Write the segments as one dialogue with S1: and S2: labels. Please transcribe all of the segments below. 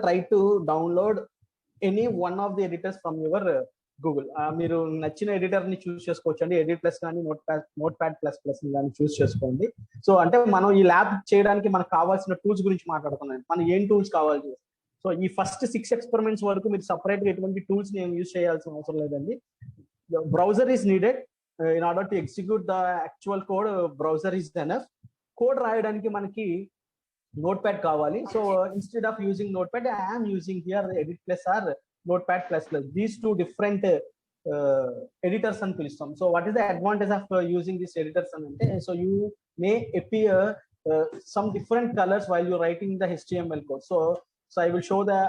S1: try to download any one of the editors from your Google. మీరు నచ్చిన editor ని చూస్ చేసుకోవచ్చు అండి. ఎడిట్ ప్లస్ కానీ నోట్ ప్యాడ్ ప్లస్ ప్లస్ కానీ చూస్ చేసుకోండి. సో అంటే మనం ఈ ల్యాబ్ చేయడానికి మనకు కావాల్సిన టూల్స్ గురించి మాట్లాడుతున్నాం. మనం ఏం టూల్స్ కావాలి. సో ఈ ఫస్ట్ 6 ఎక్స్పెరిమెంట్స్ వరకు మీరు సపరేట్ గా ఎటువంటి టూల్స్ నేను యూజ్ చేయాల్సిన అవసరం లేదండి. Browser is needed in order to execute the actual code. Browser is enough. Code రాయడానికి మనకి నోట్ ప్యాడ్ కావాలి. So instead of using notepad I'm using here edit plus or notepad plus plus. These two different editors అని పిలుస్తాం. So what is the advantage of using these editors అంటే, so you may appear some different colors while you're writing the HTML code. So I will show the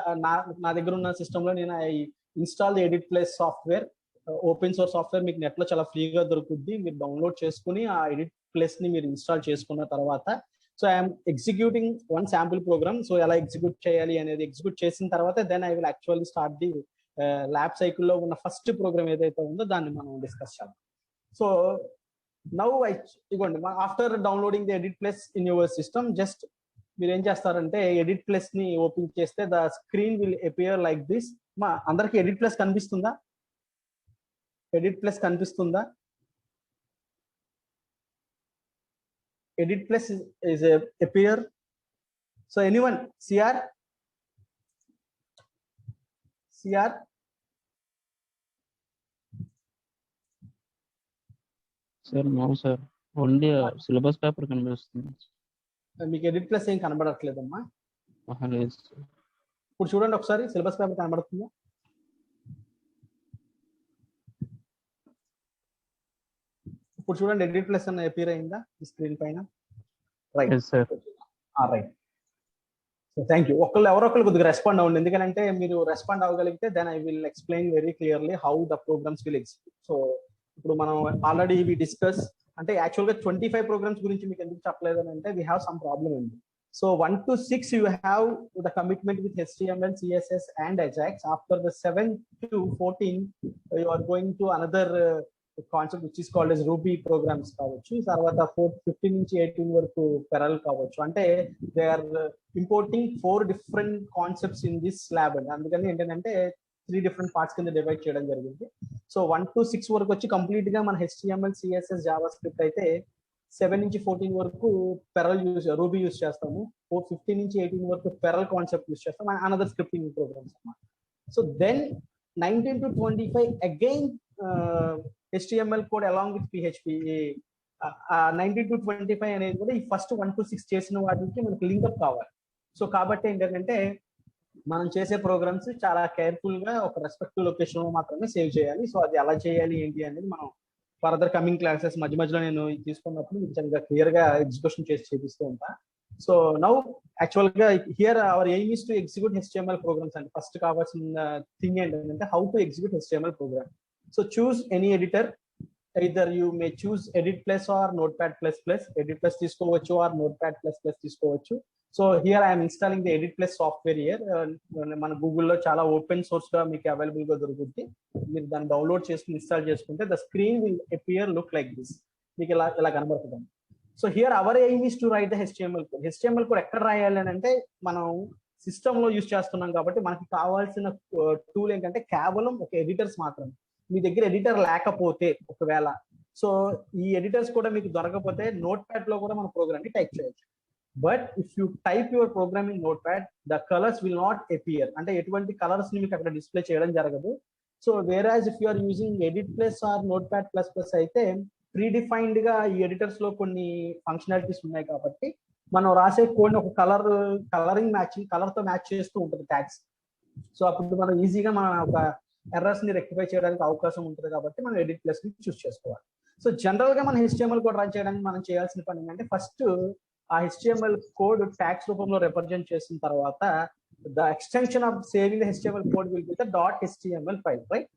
S1: నా దగ్గర ఉన్న system లో నేను I install the edit plus software. Open source software మీకు net లో చాలా ఫ్రీగా దొరుకుద్ది. మీరు డౌన్లోడ్ చేసుకుని ఆ ఎడిట్ ప్లస్ ని మీరు ఇన్స్టాల్ చేసుకున్న తర్వాత so I'm executing one sample program. So ఎలా ఎగ్జిక్యూట్ చేయాలి అనేది ఎగ్జిక్యూట్ చేసిన తర్వాత then I will actually start the lab సైకిల్లో ఉన్న ఫస్ట్ ప్రోగ్రామ్ ఏదైతే ఉందో దాన్ని మనం డిస్కస్ చేద్దాం. సో నౌ ఇగోండి, after downloading the edit plus in your system, just మీరు ఏం చేస్తారంటే ఎడిట్ ప్లస్ ని ఓపెన్ చేస్తే the screen will appear like this. మా అందరికి ఎడిట్ ప్లస్ కనిపిస్తుందా? ఎడిట్ ప్లస్ కనిపిస్తుందా? Edit plus is appear. So anyone, CR
S2: sir? No sir, only syllabus paper కనిపిస్తుంది.
S1: మీకు ఎడిట్ ప్లస్ ఏం కనబడట్లేదమ్మా?
S2: లేదు.
S1: ఇప్పుడు చూడండి ఒకసారి, సిలబస్ పేపర్ కనబడుతుందా? ఇప్పుడు చూడండి, ఎడిట్ ప్లస్ అన్న అపియర్ అయిందా ఈ స్క్రీన్ పైన? Right
S2: sir.
S1: Right. So thank you. ఎవరొకరు కొద్దిగా రెస్పాండ్ అవ్వండి, ఎందుకంటే మీరు రెస్పాండ్ అవ్వగలిగితే then I will explain very clearly how the programs will execute. So ఇప్పుడు మనం ఆల్రెడీ వి డిస్కస్ అంటే యాక్చువల్గా 25 ప్రోగ్రామ్స్ గురించి మీకు ఎందుకు చెప్పలేదు అని అంటే వీ హ్యావ్ సమ్ ప్రాబ్లమ్ ఉంది. So 1 to 6 you have the commitment with HTML, CSS and Ajax. After the 7 to 14 you are going to another concept which is called as Ruby programs కావచ్చు. తర్వాత 15 నుంచి 18 వరకు పెరల్ కావచ్చు. అంటే they are importing 4 different concepts in this lab అండి. అందుకని ఏంటంటే 3 different parts కింద డివైడ్ చేయడం జరిగింది. సో 1 to 6 వరకు వచ్చి కంప్లీట్ గా మన HTML, CSS, జావా స్క్రిప్ట్ అయితే 7 నుంచి 14 వరకు పెరల్ రూబీ యూస్ చేస్తాము. 15 నుంచి 18 వరకు పెరల్ కాన్సెప్ట్ యూస్ చేస్తాం, అనదర్ స్క్రిప్టింగ్ ప్రోగ్రామ్స్ అన్నమాట. So then 19 to 25 again HTML code along with PHP. 19 to 25 అనేది కూడా ఈ ఫస్ట్ 1 to 6 చేసిన వాటికి మనకి లింకప్ కావాలి. సో కాబట్టి ఏంటంటే మనం చేసే ప్రోగ్రామ్స్ చాలా కేర్ఫుల్ గా ఒక రెస్పెక్టివ్ లొకేషన్ లో మాత్రమే సేవ్ చేయాలి. సో అది ఎలా చేయాలి ఏంటి అనేది మనం ఫర్దర్ కమింగ్ క్లాసెస్ మధ్య మధ్యలో నేను తీసుకున్నప్పుడు చాలా క్లియర్ గా ఎగ్జిక్యూషన్ చేసి చూపిస్తూ ఉంటా. So now actual here our aim is to టు ఎగ్జిక్యూట్ HTML ప్రోగ్రామ్స్ అండి. ఫస్ట్ కావాల్సిన థింగ్ ఏంటంటే how to execute HTML program. So choose any editor. Either you may choose edit plus or notepad plus plus. Edit plus తీసుకోవచ్చు or notepad plus plus తీసుకోవచ్చు. So here I am installing the edit plus software here. మన గూగుల్లో చాలా open source గా మీకు available గా దొరుకుతుంది. మీరు దాన్ని డౌన్లోడ్ చేసుకుని ఇన్స్టాల్ చేసుకుంటే the screen will appear look like this. మీకు ఇలా కనబడుతుంది. So here aim is to to right the HTML code. HTML code ఎక్కడ రాయాలి అని అంటే మనం సిస్టమ్ లో యూజ్ చేస్తున్నాం కాబట్టి మనకి కావాల్సిన టూల్ ఏంటంటే కేవలం ఒక ఎడిటర్స్ మాత్రమే. మీ దగ్గర ఎడిటర్ లేకపోతే ఒకవేళ సో ఈ ఎడిటర్స్ కూడా మీకు దొరకకపోతే నోట్ ప్యాడ్ లో కూడా మన ప్రోగ్రామ్ ని టైప్ చేయొచ్చు. But if you type your program in notepad the colours will not appear. అంటే ఎటువంటి కలర్స్ ని మీకు అక్కడ డిస్ప్లే చేయడం జరగదు. So whereas if you are using edit plus or notepad plus plus అయితే ప్రీ డిఫైన్డ్ గా ఈ ఎడిటర్స్ లో కొన్ని ఫంక్షనాలిటీస్ ఉన్నాయి కాబట్టి మనం రాసే కోడ్ ఒక కలరింగ్ మ్యాచింగ్ కలర్ తో మ్యాచ్ చేస్తూ ఉంటుంది ట్యాగ్స్. సో అప్పుడు మనం ఈజీగా మన ఒక ఎర్రర్స్ ని రెక్టిఫై చేయడానికి అవకాశం ఉంటుంది కాబట్టి మనం ఎడిట్ ప్లస్ ని చూస్ చేసుకోవాలి. సో జనరల్ గా మనం HTML కోడ్ రన్ చేయడానికి మనం చేయాల్సిన పని ఏంటంటే ఫస్ట్ ఆ HTML కోడ్ ట్యాగ్స్ రూపంలో రిప్రజెంట్ చేసిన తర్వాత the extension of saving the HTML code will be the .html file, right?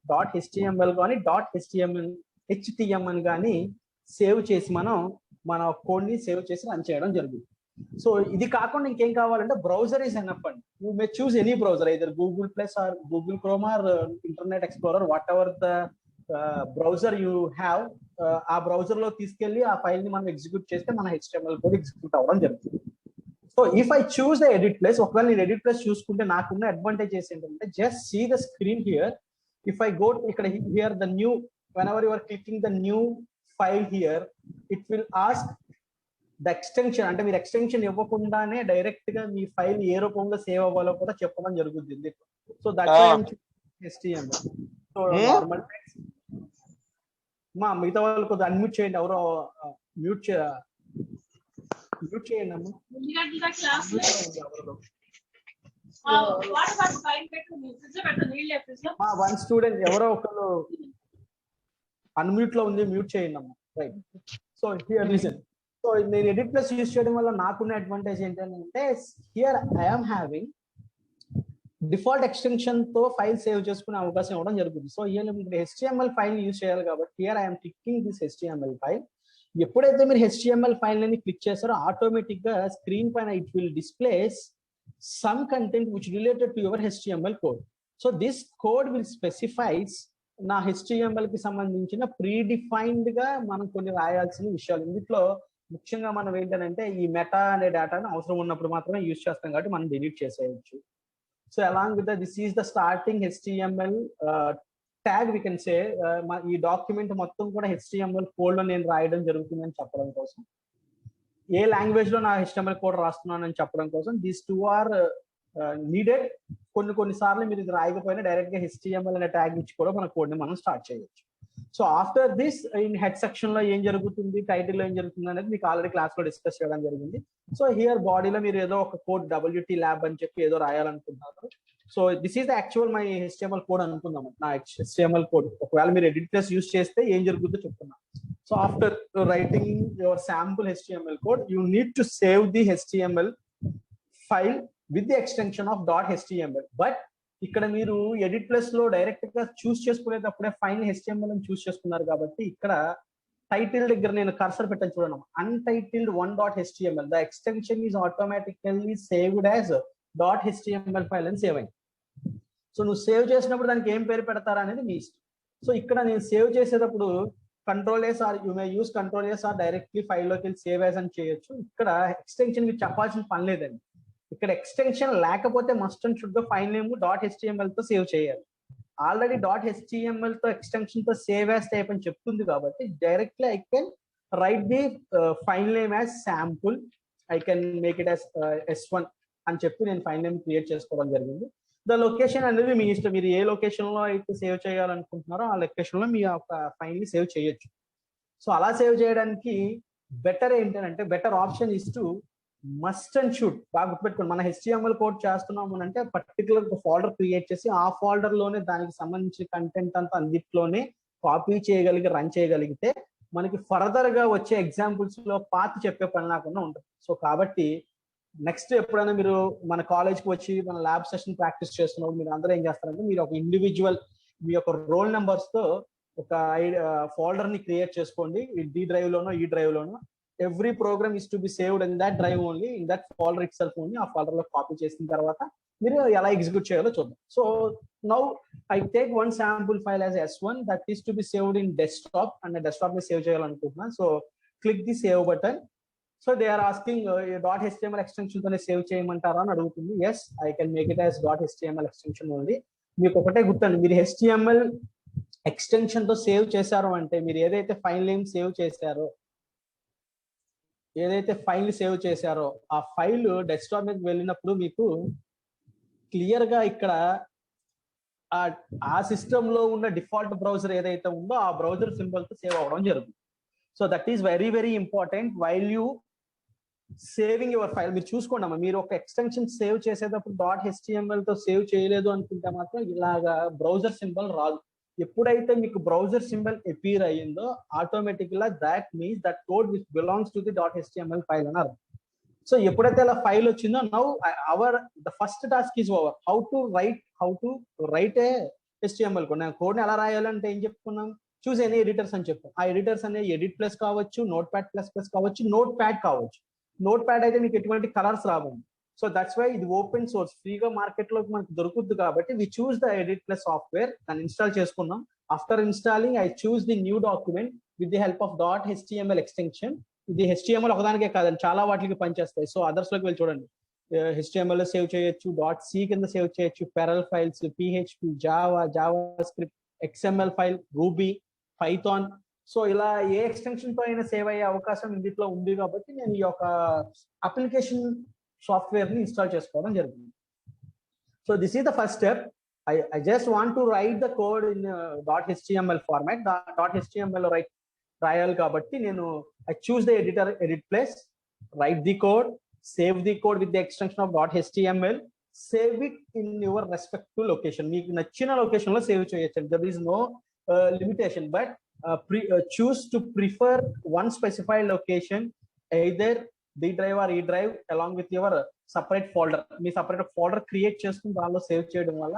S1: .html కానీ .html కానీ సేవ్ చేసి మనం మన కోడ్ ని సేవ్ చేసి రన్ చేయడం జరుగుతుంది. సో ఇది కాకుండా ఇంకేం కావాలంటే బ్రౌజర్ ఈస్ ఎనఫ్ అండి. You may choose any browser, either Google plus are Google chrome are internet explorer, what ever the browser you have. ఆ బ్రౌజర్ లో తీసుకెళ్లి ఆ ఫైల్ ని మనం ఎగ్జిక్యూట్ చేస్తే మన HTML కోడ్ ఎగ్జిక్యూట్ అవ్వడం జరుగుతుంది. So if I choose the edit plus, ఒకవేళ నేను ఎడిట్ ప్లేస్ చూసుకుంటే నాకున్న అడ్వాంటేజెస్ ఏంటంటే just see the screen here. If I go ఇక్కడ here the new, whenever you are clicking the new file here, it will ask the extension. అంటే మీరు extension ఇవ్వకుండానే direct గా మీ ఫైల్ ఏ రూపంలో సేవ్ అవ్వాలో కూడా చెప్పడం జరుగుతుంది. So that's why I'm HTML. So normal text. మా మిగతా వాళ్ళు కొద్దిగా అన్మ్యూట్ చేయండి, ఎవరో మ్యూట్ చేయండి అమ్మా. వన్ స్టూడెంట్ ఎవరో ఒకరు అన్మ్యూట్ లో ఉంది, మ్యూట్ చేయండి అమ్మా. Right. So here listen. So నేను ఎడిట్ ప్లస్ యూస్ చేయడం వల్ల నాకున్న అడ్వాంటేజ్ ఏంటంటే here I'm having default extension తో ఫైల్ సేవ్ చేసుకునే అవకాశం ఇవ్వడం జరుగుతుంది. సో హియర్ మీరు HTML ఫైల్ యూజ్ చేయాలి కాబట్టి here I'm clicking this HTML file. ఎప్పుడైతే మీరు HTML ఫైల్ ని క్లిక్ చేస్తారో ఆటోమేటిక్ గా స్క్రీన్ పైన it will displays some content which related to your HTML code. So this code will specifies నా HTML కి సంబంధించిన ప్రీడిఫైన్డ్ గా మనం కొన్ని రాయాల్సిన విషయాలు. ఇందులో ముఖ్యంగా మనం ఏంటంటే ఈ మెటా అనే డేటాను అవసరం ఉన్నప్పుడు మాత్రమే యూజ్ చేస్తాం కాబట్టి మనం డిలీట్ చేసేయచ్చు. So along with this is the starting HTML tag we can say. ఈ డాక్యుమెంట్ మొత్తం కూడా HTML కోడ్ లో నేను రాయడం జరుగుతుందని చెప్పడం కోసం, ఏ లాంగ్వేజ్ లో నా HTML కోడ్ రాస్తున్నానని చెప్పడం కోసం దీస్ టూ ఆర్ నీడెడ్. కొన్నిసార్లు మీరు ఇది రాయకపోయినా డైరెక్ట్ గా HTML అనే ట్యాగ్ ఇచ్చి కూడా మన కోడ్ ని మనం స్టార్ట్ చేయొచ్చు. So after this in head section లో ఏం జరుగుతుంది, టైటిల్ లో ఏం జరుగుతుంది అనేది మీకు ఆల్రెడీ క్లాస్ లో డిస్కస్ చేయడం జరిగింది. సో హియర్ బాడీలో మీరు ఏదో ఒక కోడ్ WT ల్యాబ్ అని చెప్పి ఏదో రాయాలనుకుంటున్నారు. So this is the actual my HTML code అనుకుందాం. నా HTML కోడ్ ఒకవేళ మీరు ఎడిట్ ప్లస్ యూస్ చేస్తే ఏం జరుగుతుందో చెప్తున్నా. So after writing your sample HTML code, you need to save the HTML file with the extension of .html. But ఇక్కడ మీరు ఎడిట్ ప్లస్ లో డైరెక్ట్ గా చూస్ చేసుకునేటప్పుడే ఫైల్ HTML అని చూస్ చేసుకున్నారు కాబట్టి ఇక్కడ టైటిల్ దగ్గర నేను కర్సర్ పెట్టాను చూడండి, untitled one.html. The extension is automatically saved as .html file అని సేవ్ అయింది. సో నువ్వు సేవ్ చేసినప్పుడు దానికి ఏం పేరు పెడతారా అనేది మీ ఇష్టం. సో ఇక్కడ నేను సేవ్ చేసేటప్పుడు Ctrl+S or you may use Ctrl+S or directly file లోకి వెళ్ళి సేవ్ యాజ్ అని చేయొచ్చు. ఇక్కడ ఎక్స్టెన్షన్ మీకు చెప్పాల్సిన పని లేదండి. ఇక్కడ ఎక్స్టెన్షన్ లేకపోతే మస్ట్ అండ్ షుడ్ గా ఫైల్ నేమ్ .html తో సేవ్ చేయాలి. ఆల్రెడీ .html తో ఎక్స్టెన్షన్ తో సేవ్ యాజ్ టైప్ అని చెప్తుంది కాబట్టి directly I can write the file name as sample. I can make it as S1 అని చెప్పి నేను ఫైల్ నేమ్ క్రియేట్ చేసుకోవడం జరిగింది. ద లొకేషన్ అనేది మీ ఇష్టం, మీరు ఏ లొకేషన్ లో అయితే సేవ్ చేయాలనుకుంటున్నారో ఆ లొకేషన్ లో మీ యొక్క ఫైల్ ని సేవ్ చేయొచ్చు. సో అలా సేవ్ చేయడానికి బెటర్ ఏంటంటే better option is to must and should. బాగా గుర్తుపెట్టుకోండి, మన HTML కోడ్ చేస్తున్నాము అంటే పర్టికులర్ ఫోల్డర్ క్రియేట్ చేసి ఆ ఫోల్డర్ లోనే దానికి సంబంధించిన కంటెంట్ అంతా అన్నిట్లోనే కాపీ రన్ చేయగలిగితే మనకి ఫర్దర్ గా వచ్చే ఎగ్జాంపుల్స్ లో పాత చెప్పే పని లేకుండా ఉంటుంది. సో కాబట్టి నెక్స్ట్ ఎప్పుడైనా మీరు మన కాలేజ్కి వచ్చి మన ల్యాబ్ సెషన్ ప్రాక్టీస్ చేస్తున్నప్పుడు మీరు అందరూ ఏం చేస్తారంటే మీరు ఒక ఇండివిజువల్ మీ యొక్క రోల్ నెంబర్స్ తో ఒక ఫోల్డర్ ని క్రియేట్ చేసుకోండి. D డ్రైవ్ లోనో ఈ డ్రైవ్ లోనో. Every program is to be saved in that drive only, in that folder itself only. ఆ ఫోల్డర్ లో కాపీ చేసిన తర్వాత మీరు ఎలా ఎగ్జిక్యూట్ చేయాలో చూద్దాం. So now I take one sample file as S1 that is to be saved in desktop. And desktop ని save చేయాలనుకుంటున్నాను. So click the save button. So they are asking .html extension తోనే save చేయమంటారా అని అడుగుతుంది. Yes, I can make it as .html extension only. మీకు ఒకటే గుర్తండి, మీరు HTML extension తో సేవ్ చేశారు అంటే మీరు ఏదైతే ఫైల్ నేమ్ సేవ్ చేశారో ఆ ఫైల్ డెస్క్టాప్ మీద వెళ్ళినప్పుడు మీకు క్లియర్ గా ఇక్కడ ఆ సిస్టమ్ లో ఉన్న డిఫాల్ట్ బ్రౌజర్ ఏదైతే ఉందో ఆ బ్రౌజర్ సింబల్ తో సేవ్ అవ్వడం జరుగుతుంది. So that is very very important while you saving your file. మీరు చూసుకోండి అమ్మా, మీరు ఒక ఎక్స్టెన్షన్ సేవ్ చేసేటప్పుడు .html తో సేవ్ చేయలేదు అనుకుంటే మాత్రం ఇలాగా బ్రౌజర్ సింబల్ రాదు. ఎప్పుడైతే మీకు బ్రౌజర్ సింబల్ అపీర్ అయ్యిందో ఆటోమేటిక్ గా that means that code which belongs to the .html file అని అర్థం. సో ఎప్పుడైతే అలా ఫైల్ వచ్చిందో now the first task is over. How to right A HTML code. నేను కోడ్ ని ఎలా రాయాలంటే ఏం చెప్పుకున్నాం, చూస్ ఎనీ ఎడిటర్స్ అని చెప్పాం. ఆ ఎడిటర్స్ అనే ఎడిట్ ప్లస్ కావచ్చు, Notepad++ కావచ్చు, Notepad కావచ్చు. Notepad అయితే మీకు ఎటువంటి కలర్స్ రావండి. సో దట్స్ వై ఇది ఓపెన్ సోర్స్, ఫ్రీగా మార్కెట్ లో మనకు దొరుకుతుంది కాబట్టి we choose the edit plus software. దాన్ని ఇన్స్టాల్ చేసుకున్నాం. After installing I choose the new document with the help of .html extension. ఇది HTML ఒకదానికే కాదండి, చాలా వాటికి పనిచేస్తాయి. సో అదర్స్ లోకి వెళ్ళి చూడండి. HTML లో సేవ్ చేయొచ్చు, .c కింద సేవ్ చేయొచ్చు, pearl files, PHP, Java script, XML file, ruby, Python. So ఇలా ఏ ఎక్స్టెన్షన్ తో అయినా సేవ్ అయ్యే అవకాశం ఇందులో ఉంది కాబట్టి నేను ఈ యొక్క అప్లికేషన్ సాఫ్ట్వేర్ ని ఇన్స్టాల్ చేసుకోవడం జరిగింది. So this is the first step. I just want to write the code in .html format. .html రాయాలి కాబట్టి నేను I choose the editor, edit place, write the code, save the code with the extension of .html, save it in your respective location. మీకు నచ్చిన location లో save చేయొచ్చు. There is no limitation, but choose to prefer one specified location, either D drive or E drive, along with your separate folder. Me separate folder create చేసుకుని దానిలో save చేయడం వల్ల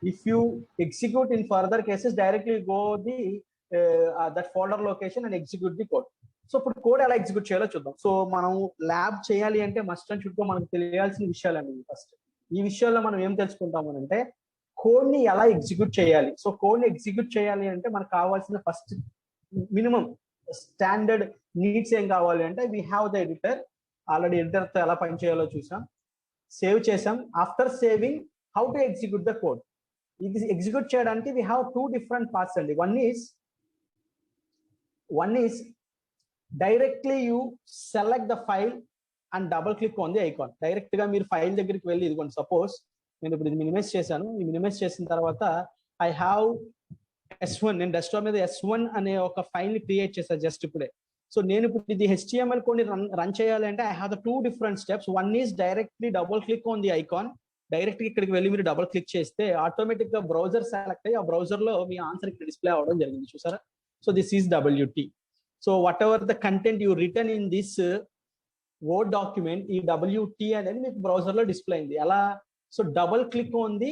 S1: if you execute in further cases, directly go that folder location and execute the code. So ఇప్పుడు code ఎలా execute చేయాలో చూద్దాం. So మనం lab చేయాలి అంటే మస్ట్ అండ్ చుట్టూ మనకు తెలియాల్సిన విషయాలండి. ఫస్ట్ ఈ విషయాల్లో మనం ఏం తెలుసుకుంటాం అంటే కోడ్ ని ఎలా ఎగ్జిక్యూట్ చేయాలి. సో కోడ్ ని ఎగ్జిక్యూట్ చేయాలి అంటే మనకు కావాల్సిన ఫస్ట్ మినిమం స్టాండర్డ్ నీడ్స్ ఏం కావాలి అంటే we have the editor. Already editor తో ఎలా పని చేయాలో చూసాం, సేవ్ చేసాం. After saving how to execute the code. ఇది ఎగ్జిక్యూట్ చేయడానికి వీ హ్యావ్ 2 different పాత్స్ అండి. One is directly you select the file and double click on the icon. Direct గా మీరు ఫైల్ దగ్గరికి వెళ్ళి, ఇదిగోండి సపోజ్ నేను ఇప్పుడు ఇది మినిమైజ్ చేశాను. ఈ మినిమైజ్ చేసిన తర్వాత ఐ హ్యావ్ S1, నేను డెస్క్టాప్ మీద S1 అనే ఒక ఫైల్ ని క్రియేట్ చేశాను జస్ట్ ఇప్పుడే. సో నేను ఇప్పుడు ఇది HTML కోడ్ ని రన్ చేయాలి అంటే I have the 2 different steps. One is directly double click on the icon. Direct ఇక్కడికి వెళ్ళి మీరు డబుల్ క్లిక్ చేస్తే ఆటోమేటిక్ గా బ్రౌజర్ సెలెక్ట్ అయ్యి ఆ బ్రౌజర్ లో మీ ఆన్సర్ ఇక్కడ డిస్ప్లే అవ్వడం జరిగింది, చూసారా. So this is WT. So whatever the content you return in this word document, ఈ WT అనేది మీకు బ్రౌజర్ లో డిస్ప్లే అయింది. ఎలా? So double click on the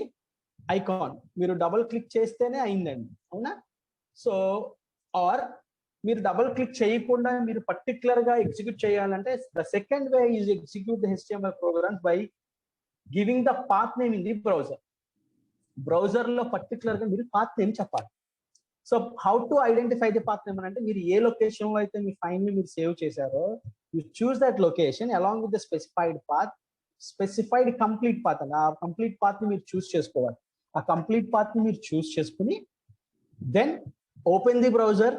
S1: icon, మీరు డబుల్ క్లిక్ చేస్తేనే అయిందండి, అవునా. సో ఆర్ మీరు డబుల్ క్లిక్ చేయకుండా మీరు పర్టికులర్ గా ఎగ్జిక్యూట్ చేయాలంటే the second way is execute the HTML programs by giving the path name in the browser. Browser లో పర్టికులర్ గా మీరు పాత్ నేమ్ చెప్పాలి. So how to identify the path name అంటే మీరు ఏ లొకేషన్ లో అయితే మీ ఫైల్ ని మీరు సేవ్ చేశారో you choose that location along with the specified path, specified complete path అండి. ఆ కంప్లీట్ పాత్ ని మీరు చూస్ చేసుకోవాలి. ఆ కంప్లీట్ పాత్ ని మీరు చూస్ చేసుకుని then open the browser,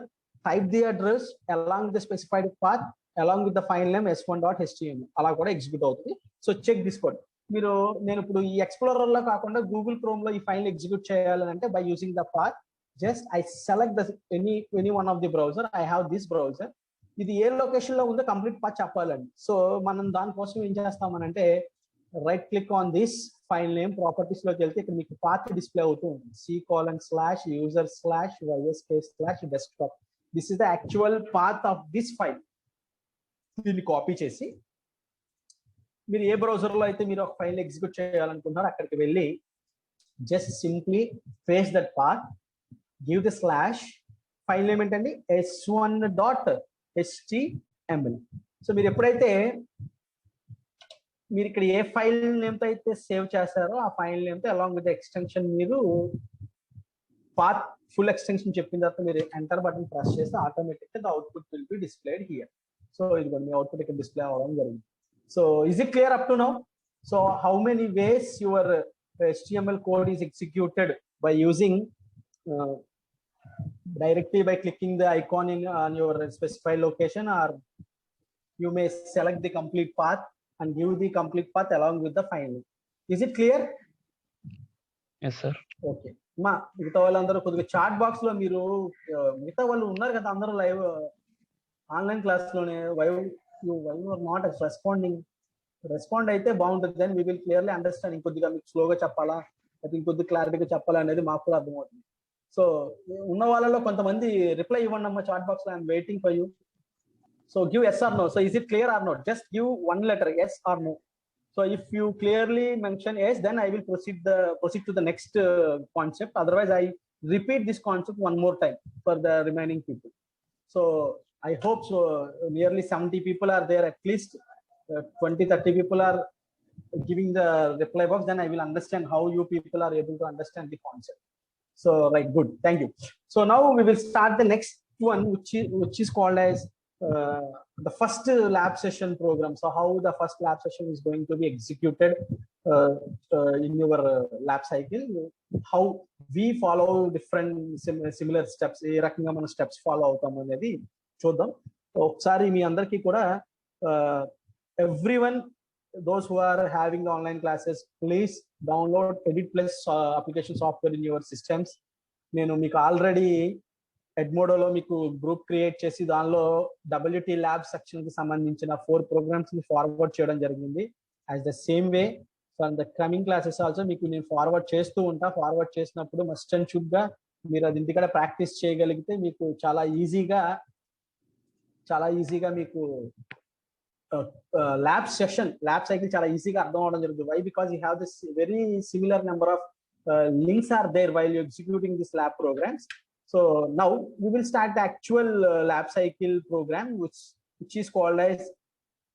S1: type the address along the specified path along with the file name s1.html. అలా కూడా ఎగ్జిక్యూట్ అవుతుంది. So check this code. నేను ఇప్పుడు ఈ ఎక్స్ప్లోరర్ లో కాకుండా గూగుల్ క్రోమ్ లో ఈ ఫైల్ ఎగ్జిక్యూట్ చేయాలని అంటే by using the path just I select the any one of the browser. I have this browser. ఇది ఏ లొకేషన్ లో ఉందో కంప్లీట్ పాత్ చెప్పాలండి. సో మనం దానికోసం ఏం చేస్తామనంటే right click on this file name, properties లోకి వెళ్తే ఇక్కడ మీకు పాత్ డిస్ప్లే అవుతూ ఉంటుంది. c:/user/ysk/desktop. This is the actual path of this file. దీన్ని కాపీ చేసి మీరు ఏ బ్రౌజర్ లో అయితే మీరు ఒక ఫైల్ ఎగ్జిక్యూట్ చేయాలనుకుంటున్నారో అక్కడికి వెళ్ళి just simply paste that path, give the slash, file name ఏంటండి s1.html. సో మీరు ఎప్పుడైతే మీరు ఇక్కడ ఏ ఫైల్ నేమ్ తో అయితే సేవ్ చేస్తారో ఆ ఫైల్ నేమ్ తో అలాంగ్ విత్ ఎక్స్టెన్షన్ మీరు పాత్ ఫుల్ ఎక్స్టెన్షన్ చెప్పిన తర్వాత మీరు ఎంటర్ బటన్ ప్రెస్ చేస్తే ఆటోమేటిక్ గా the output will be displayed here. So ఇది మీ అవుట్పుట్ ఇక్కడ డిస్ప్లే అవ్వడం జరిగింది. So is it clear up to now? So how many ways your HTML code is executed by using directly by clicking the icon on your specified location, or you may select the complete path and give the complete path along with the file name. Is it clear?
S2: Yes sir.
S1: Okay. మా మిగతా వాళ్ళందరూ కొద్దిగా chat box లో మీరు మిగతా వాళ్ళు ఉన్నారు కదా అందరూ లైవ్ ఆన్లైన్ క్లాస్ లోనే why you are not responding. Respond అయితే బాగుంటుంది. Then we will clearly understand. ఇంకొద్దిగా మీకు స్లోగా చెప్పాలా అది ఇంకొద్ది క్లారిటీగా చెప్పాలా అనేది మాకు కూడా అర్థమవుతుంది. సో ఉన్న వాళ్ళలో కొంతమంది రిప్లై ఇవ్వండి అమ్మా చాట్ బాక్స్ లో. I'm waiting for you. So give yes or no. So is it clear or not? Just give one letter, yes or no. So if you clearly mention yes, then I will proceed to the next concept. Otherwise I repeat this concept one more time for the remaining people. So I hope so. Nearly 70 people are there, at least 20-30 people are giving the reply box. Then I will understand how you people are able to understand the concept. So right, good, thank you. So now we will start the next one, which is called as the first lab session program. So how the first lab session is going to be executed in your lab cycle, how we follow different similar steps, ఏ రకంగా మన steps follow అవుతాం అనేది చూద్దాం. ఒకసారి మీ అందరికీ కూడా everyone, those who are having the online classes, please download Edit Plus application software in your systems. నేను మీకు ఆల్రెడీ ఎడ్మోడోలో మీకు గ్రూప్ క్రియేట్ చేసి దానిలో WT ల్యాబ్ సెక్షన్ కి సంబంధించిన 4 ప్రోగ్రామ్స్ ని ఫార్వర్డ్ చేయడం జరిగింది. As the same way for the coming classes also మీకు నేను ఫార్వర్డ్ చేస్తూ ఉంటా. ఫార్వర్డ్ చేసినప్పుడు మస్ట్ అండ్ షుడ్ గా మీరు అది ఇంటికాడ ప్రాక్టీస్ చేయగలిగితే మీకు చాలా ఈజీగా మీకు ల్యాబ్ సైకిల్ చాలా ఈజీగా అర్థం అవడం జరుగుతుంది. Why? Because you have this very similar number of links are there while you're executing this lab programs. So now we will start the actual lab cycle program, which is called as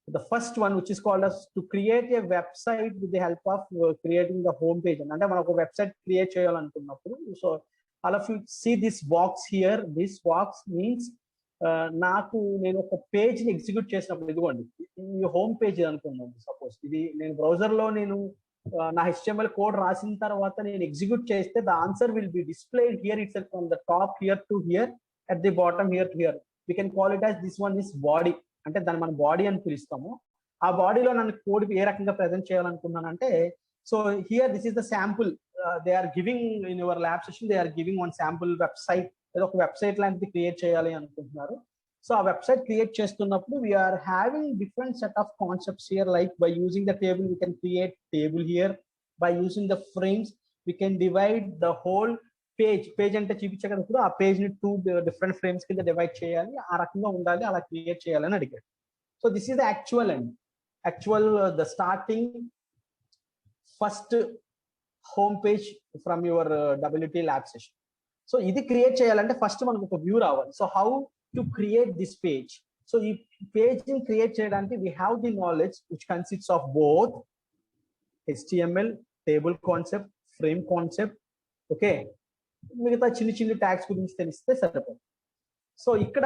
S1: the first one, which is called as to create a website with the help of creating the home page. And మనం ఒక website create చేయాలనుకున్నప్పుడు, so all of you see this box here. This box means నేను ఒక page ని execute చేసినప్పుడు, ఇదిగోండి ఈ home page అనుకున్నాను. సపోజ్ ఇది నేను బ్రౌజర్ లో నా HTML కోడ్ రాసిన తర్వాత నేను ఎగ్జిక్యూట్ చేస్తే the answer will be displayed here itself, from the top here to here, at the bottom here to here. We can call it as this one is body. అంటే దాన్ని మనం body అని పిలుస్తాము. ఆ బాడీలో నన్ను కోడ్ ఏ రకంగా ప్రెజెంట్ చేయాలనుకున్నానంటే, so here this is the sample they are giving in your lab session. They are giving one sample website. ఏదో ఒక వెబ్సైట్ లాంటిది క్రియేట్ చేయాలి అనుకుంటున్నారు. సో ఆ వెబ్సైట్ క్రియేట్ చేస్తున్నప్పుడు we're having different set of concepts here. Like by using the table we can create table here. By using the frames we can divide the whole page అంటే చూపించగలప్పుడు ఆ page ని 2 different frames కింద divide చేయాలి. ఆ రకంగా ఉండాలి, అలా క్రియేట్ చేయాలని అడిగాడు. So this is the actual the starting first home page from your WT lab session. So ఇది క్రియేట్ చేయాలంటే ఫస్ట్ మనకు ఒక వ్యూ రావాలి. So how to create this page? So ఈ పేజ్ ని క్రియేట్ చేయడానికి we have the knowledge which consists of both HTML, table concept, frame concept. Okay, మిగతా చిన్న ట్యాగ్స్ గురించి తెలిస్తే సరిపోతుంది. సో ఇక్కడ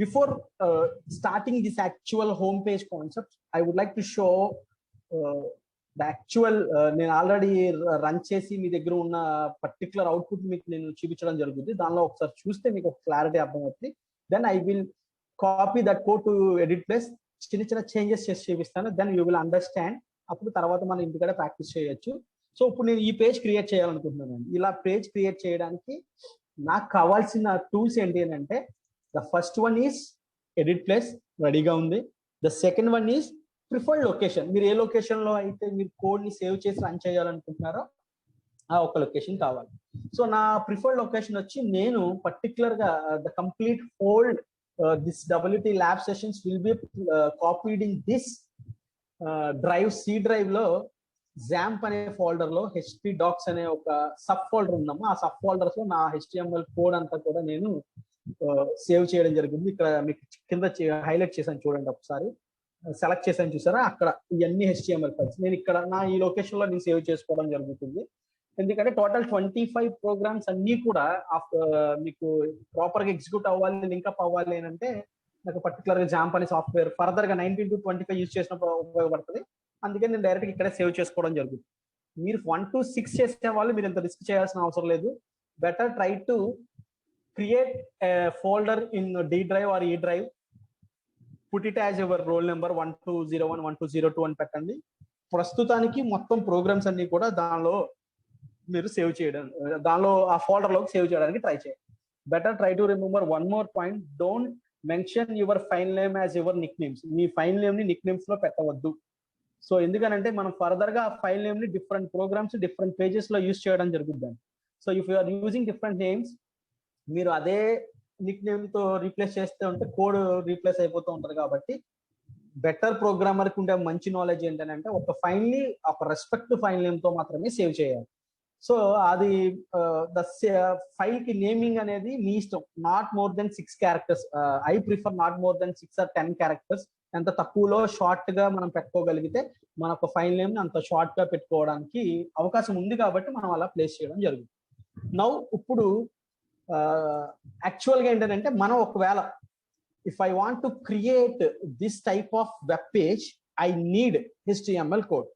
S1: before starting this actual home page concept, I would like to show the actual. నేను already run చేసి మీ దగ్గర ఉన్న పర్టికులర్ అవుట్పుట్ మీకు నేను చూపించడం జరుగుతుంది. దానిలో ఒకసారి చూస్తే మీకు ఒక క్లారిటీ అర్థమవుతుంది. Then I will copy that code to edit plus, చిన్న చేంజెస్ చేసి చూపిస్తాను. Then you will understand. అప్పుడు తర్వాత మనం ఇంటికాడ ప్రాక్టీస్ చేయొచ్చు. సో ఇప్పుడు నేను ఈ పేజ్ క్రియేట్ చేయాలనుకుంటున్నాను. ఇలా పేజ్ క్రియేట్ చేయడానికి నాకు కావాల్సిన టూల్స్ ఏంటి అని అంటే, the first one is edit plus, రెడీగా ఉంది. The second one is preferred location. మీరు ఏ లొకేషన్ లో అయితే మీరు కోడ్ ని సేవ్ చేసి రన్ చేయాలనుకుంటున్నారో ఆ ఒక లొకేషన్ కావాలి. సో నా ప్రిఫర్డ్ లొకేషన్ వచ్చి, నేను పర్టికులర్ గా the complete hold this WT lab sessions will be copied in this drive. C drive లో XAMPP అనే ఫోల్డర్ లో HP docs అనే ఒక సబ్ ఫోల్డర్ ఉందమ్మా. ఆ సబ్ ఫోల్డర్స్ లో నా HTML కోడ్ అంతా కూడా నేను సేవ్ చేయడం జరిగింది. ఇక్కడ మీకు కింద హైలైట్ చేశాను చూడండి, ఒకసారి సెలెక్ట్ చేశాను చూసారా, అక్కడ ఇవన్నీ HTML ఫైల్స్ నేను ఇక్కడ నా ఈ లొకేషన్ లో నేను సేవ్ చేసుకోవడం జరుగుతుంది. ఎందుకంటే టోటల్ 25 ప్రోగ్రామ్స్ అన్ని కూడా మీకు ప్రాపర్ గా ఎగ్జిక్యూట్ అవ్వాలి, లింక్అప్ అవ్వాలి అని అంటే నాకు పర్టికులర్ గా XAMPP అనే సాఫ్ట్వేర్ ఫర్దర్ గా 19 to 25 యూజ్ చేసినప్పుడు ఉపయోగపడుతుంది. అందుకని నేను డైరెక్ట్ ఇక్కడే సేవ్ చేసుకోవడం జరుగుతుంది. మీరు 1 to 6 చేసే వాళ్ళు మీరు ఇంత రిస్క్ చేయాల్సిన అవసరం లేదు. Better try to create folder in D drive or E drive. Put it as your roll number 1201 1202 అని పెట్టండి. ప్రస్తుతానికి మొత్తం ప్రోగ్రామ్స్ అన్ని కూడా దానిలో మీరు సేవ్ చేయడం, దానిలో ఆ ఫోల్డర్ లోకి సేవ్ చేయడానికి ట్రై చేయండి. Better try to remember one more point, don't mention your file name as your nick names. మీ ఫైల్ నేమ్ ని నిక్ నేమ్స్ లో పెట్టవద్దు. సో ఎందుకనంటే మనం ఫర్దర్ గా ఫైల్ నేమ్ ని డిఫరెంట్ ప్రోగ్రామ్స్ డిఫరెంట్ పేజెస్ లో యూజ్ చేయడం జరుగుతుంది. So if you are using different names, మీరు అదే నిక్ నేమ్ తో రీప్లేస్ చేస్తే ఉంటే కోడ్ రీప్లేస్ అయిపోతూ ఉంటది. కాబట్టి బెటర్ ప్రోగ్రామర్ కి ఉండే మంచి నాలెడ్జ్ ఏంటంటే ఒక ఫైల్ ని ఒక రెస్పెక్ట్ ఫైల్ నేమ్ తో మాత్రమే సేవ్ చేయాలి. సో అది ఫైల్ కి నేమింగ్ అనేది మీ ఇష్టం. Not more than 6 characters. I prefer not more than 6 or 10 characters. ఎంత తక్కువలో షార్ట్ గా మనం పెట్టుకోగలిగితే మన ఒక ఫైల్ నేమ్ ని అంత షార్ట్ గా పెట్టుకోవడానికి అవకాశం ఉంది. కాబట్టి మనం అలా ప్లేస్ చేయడం జరుగుతుంది. నౌ ఇప్పుడు యాక్చువల్ గా ఏంటంటే మనం ఒకవేళ if I want to create this type of web page, I need HTML code.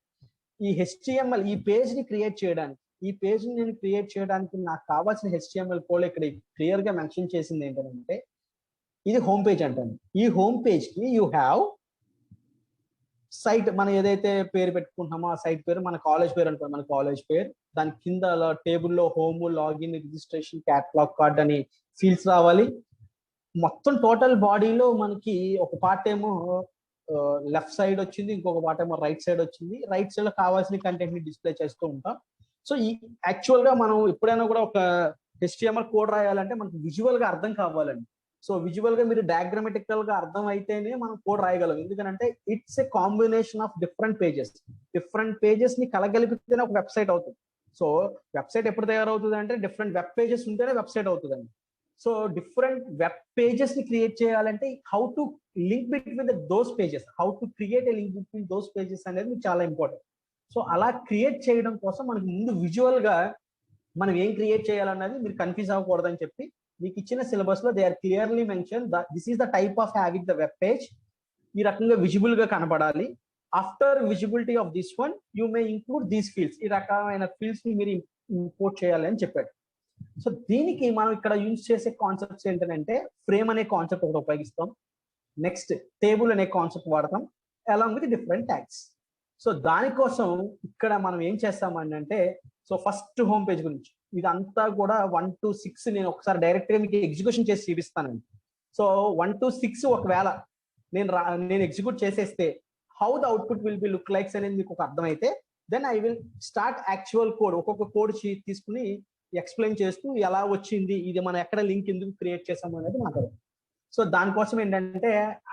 S1: ఈ HTML ఈ పేజ్ ని క్రియేట్ చేయడానికి, ఈ పేజ్ ని నేను క్రియేట్ చేయడానికి నాకు కావాల్సిన HTML కోడ్ ఇక్కడ క్లియర్ గా మెన్షన్ చేసింది ఏంటంటే, ఇది హోమ్ పేజ్ అంటాను. ఈ హోమ్ పేజ్ కి యూ హ్యావ్ సైట్, మనం ఏదైతే పేరు పెట్టుకుంటున్నామో ఆ సైట్ పేరు, మన కాలేజ్ పేరు అనుకోండి, మన కాలేజ్ పేరు, దాని కింద టేబుల్లో home, login, registration, catalogue card అని ఫీల్డ్స్ రావాలి. మొత్తం టోటల్ బాడీలో మనకి ఒక పార్ట్ ఏమో లెఫ్ట్ సైడ్ వచ్చింది, ఇంకొక పార్ట్ ఏమో రైట్ సైడ్ వచ్చింది. రైట్ సైడ్ లో కావాల్సిన కంటెంట్ ని డిస్ప్లే చేస్తూ ఉంటాం. సో ఈ యాక్చువల్ గా మనం ఎప్పుడైనా కూడా ఒక HTML కోడ్ రాయాలంటే మనకు విజువల్ గా అర్థం కావాలండి. సో విజువల్ గా మీరు డయాగ్రామెటికల్ గా అర్థం అయితేనే మనం కోడ్ రాయగలం. ఎందుకంటే it's a combination of different pages ని కలగలిపితేనే ఒక వెబ్సైట్ అవుతుంది. సో వెబ్సైట్ ఎప్పుడు తయారవుతుంది అంటే డిఫరెంట్ వెబ్ పేజెస్ ఉంటేనే వెబ్సైట్ అవుతుందండి. సో డిఫరెంట్ వెబ్ పేజెస్ ని క్రియేట్ చేయాలంటే how to link between those pages, how to create a link between those pages అనేది మీకు చాలా ఇంపార్టెంట్. సో అలా క్రియేట్ చేయడం కోసం మనకు ముందు విజువల్ గా మనం ఏం క్రియేట్ చేయాలన్నది మీరు కన్ఫ్యూజ్ అవ్వకూడదని చెప్పి మీకు ఇచ్చిన సిలబస్ లో they are clearly mention this is the type of having the web page. ఈ రకంగా విజిబుల్ గా కనపడాలి. After visibility of this one you may include these fields, ఈ రకమైన ఫీల్డ్స్ ని మీరు ఇంపోర్ట్ చేయాలి అని చెప్పాడు. సో దీనికి మనం ఇక్కడ యూజ్ చేసే కాన్సెప్ట్స్ ఏంటంటే, ఫ్రేమ్ అనే కాన్సెప్ట్ ఒకటి ఉపయోగిస్తాం, నెక్స్ట్ టేబుల్ అనే కాన్సెప్ట్ వాడతాం, along with different tags. So దానికోసం ఇక్కడ మనం ఏం చేస్తామని అంటే, సో ఫస్ట్ హోమ్ పేజ్ గురించి ఇదంతా కూడా 1 to 6 నేను ఒకసారి డైరెక్ట్ గా మీకు ఎగ్జిక్యూషన్ చేసి చూపిస్తానండి. సో 1 to 6 ఒకవేళ నేను ఎగ్జిక్యూట్ చేసేస్తే how the output will be look likes అనేది మీకు ఒక అర్థమైతే, then I will start actual code. ఒక్కొక్క కోడ్ తీసుకుని ఎక్స్ప్లెయిన్ చేస్తూ ఎలా వచ్చింది, ఇది మనం ఎక్కడ లింక్ ఎందుకు క్రియేట్ చేసాము అనేది మాట్లాడదాం. సో దానికోసం ఏంటంటే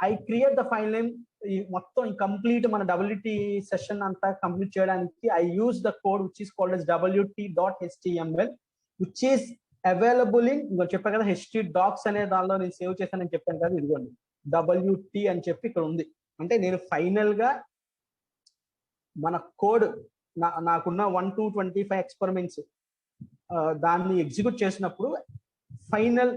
S1: I create the file name. ఈ మొత్తం కంప్లీట్ మన WT సెషన్ అంతా కంప్లీట్ చేయడానికి I use the code which is called as wt.html which is available in, చెప్పాను కదా htdocs అనే దానిలో నేను సేవ్ చేశానని చెప్పాను కదా, ఇదిగోండి WT అని చెప్పి ఇక్కడ ఉంది. అంటే నేను ఫైనల్ గా మన కోడ్ నాకున్న 1 to 25 ఎక్స్పెరిమెంట్స్ దాన్ని ఎగ్జిక్యూట్ చేసినప్పుడు ఫైనల్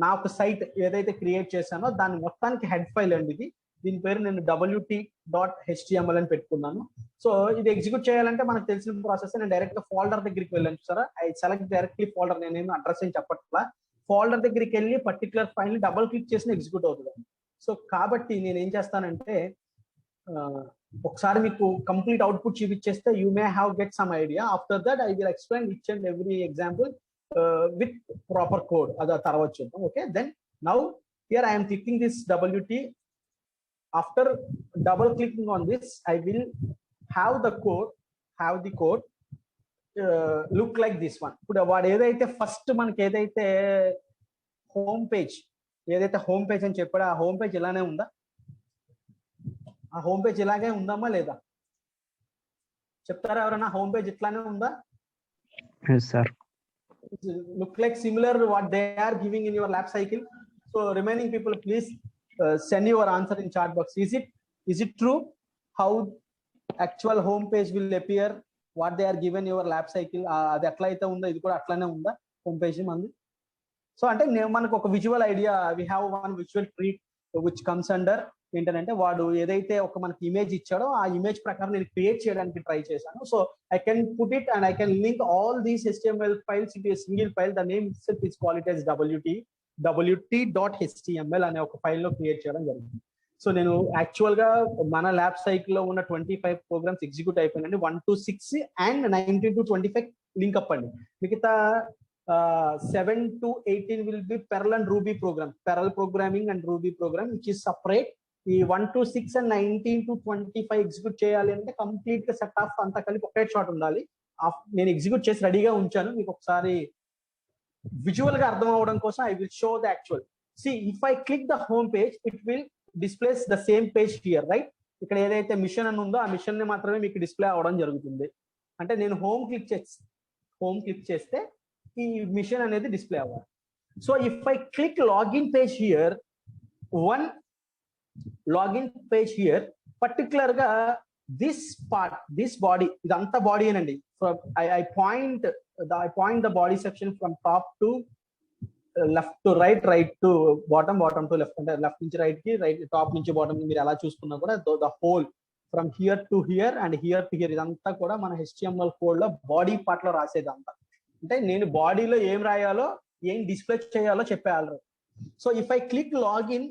S1: నా ఒక సైట్ ఏదైతే క్రియేట్ చేశానో దాని మొత్తానికి హెడ్ ఫైల్ అండి ఇది. దీని పేరు నేను wt.html అని పెట్టుకున్నాను. సో ఇది ఎగ్జిక్యూట్ చేయాలంటే మనకు తెలిసిన ప్రాసెస్. నేను డైరెక్ట్ గా ఫోల్డర్ దగ్గరికి వెళ్ళాను చూసారా, ఐ సెలెక్ట్ డైరెక్ట్లీ ఫోల్డర్. నేనేమి అడ్రస్ ఏం చెప్పట్లా, ఫోల్డర్ దగ్గరికి వెళ్ళి పర్టికులర్ ఫైల్ ని డబుల్ క్లిక్ చేసి ఎగ్జిక్యూట్ అవుతుంది. సో కాబట్టి నేను ఏం చేస్తానంటే, ఒకసారి మీకు కంప్లీట్ అవుట్పుట్ చూపించేస్తే you may have get some idea. After that I will explain each and every example with proper code. అది తర్వాత చూద్దాం. Okay, then now here I'm clicking this WT. After double clicking on this I will have the code look like this one. ఇప్పుడు వాడు ఏదైతే first మనకి ఏదైతే home page అని చెప్పాడో ఆ హోమ్ పేజ్ ఇలానే ఉందా? ఆ హోమ్ పేజ్ ఇలాగే ఉందమ్మా లేదా చెప్తారా ఎవరైనా? హోమ్ పేజ్ ఇట్లానే ఉందా? Look like similar what they are giving in your lab cycle. So remaining people please send your answer in chat box. Is it true how actual home page will appear, what they are given your lab cycle? అది ఎట్లా అయితే ఉందో ఇది కూడా అట్లానే ఉందా home page మంది? So అంటే మనకు ఒక visual idea, we have one visual treat which comes under ఏంటంటే, వాడు ఏదైతే ఒక మనకి ఇమేజ్ ఇచ్చాడో ఆ ఇమేజ్ ప్రకారం నేను క్రియేట్ చేయడానికి ట్రై చేశాను. So I can put it and I can link all these HTML files into a single file. The name itself is called it as wt.html అనే ఒక ఫైల్లో క్రియేట్ చేయడం జరిగింది. సో నేను యాక్చువల్ గా మన ల్యాబ్ సైకిల్ లో ఉన్న 25 ప్రోగ్రామ్స్ ఎగ్జిక్యూట్ అయిపోయినండి. 1 to 6 and 19 to 25 link up అండి. మిగతా 7 to 18 will be Perl and Ruby program, Perl programming and Ruby program which is separate. ఈ 1 to 6 అండ్ 19 to 25 ఎగ్జిక్యూట్ చేయాలి అంటే కంప్లీట్ గా సెట్ ఆఫ్ అంతా కలిపి ఒకే షాట్ ఉండాలి. నేను ఎగ్జిక్యూట్ చేసి రెడీగా ఉంచాను, మీకు ఒకసారి విజువల్ గా అర్థం అవడం కోసం I will show the actual. See if I click the home page it will displays the same page here, right? ఇక్కడ ఏదైతే మిషన్ అని ఉందో ఆ మిషన్ ని మాత్రమే మీకు డిస్ప్లే అవడం జరుగుతుంది. అంటే నేను హోమ్ క్లిక్ చేస్తే ఈ మిషన్ అనేది డిస్ప్లే అవ్వాలి. So if I click login page here, one login page here particular గా దిస్ పార్ట్, దిస్ బాడీ, ఇదంతా బాడీ అనండి. I point the body section from top to left to right, right to bottom, bottom to left, అంటే left నుంచి right కి, right top నుంచి bottom మీరు ఎలా చూసుకున్నా కూడా the whole from here to here and here to here ఇదంతా కూడా మన HTML కోడ్ లో బాడీ పార్ట్ లో రాసేదంతా. అంటే నేను బాడీలో ఏం రాయాలో ఏం డిస్ప్లే చేయాలో చెప్పేయాలి. So if I click login,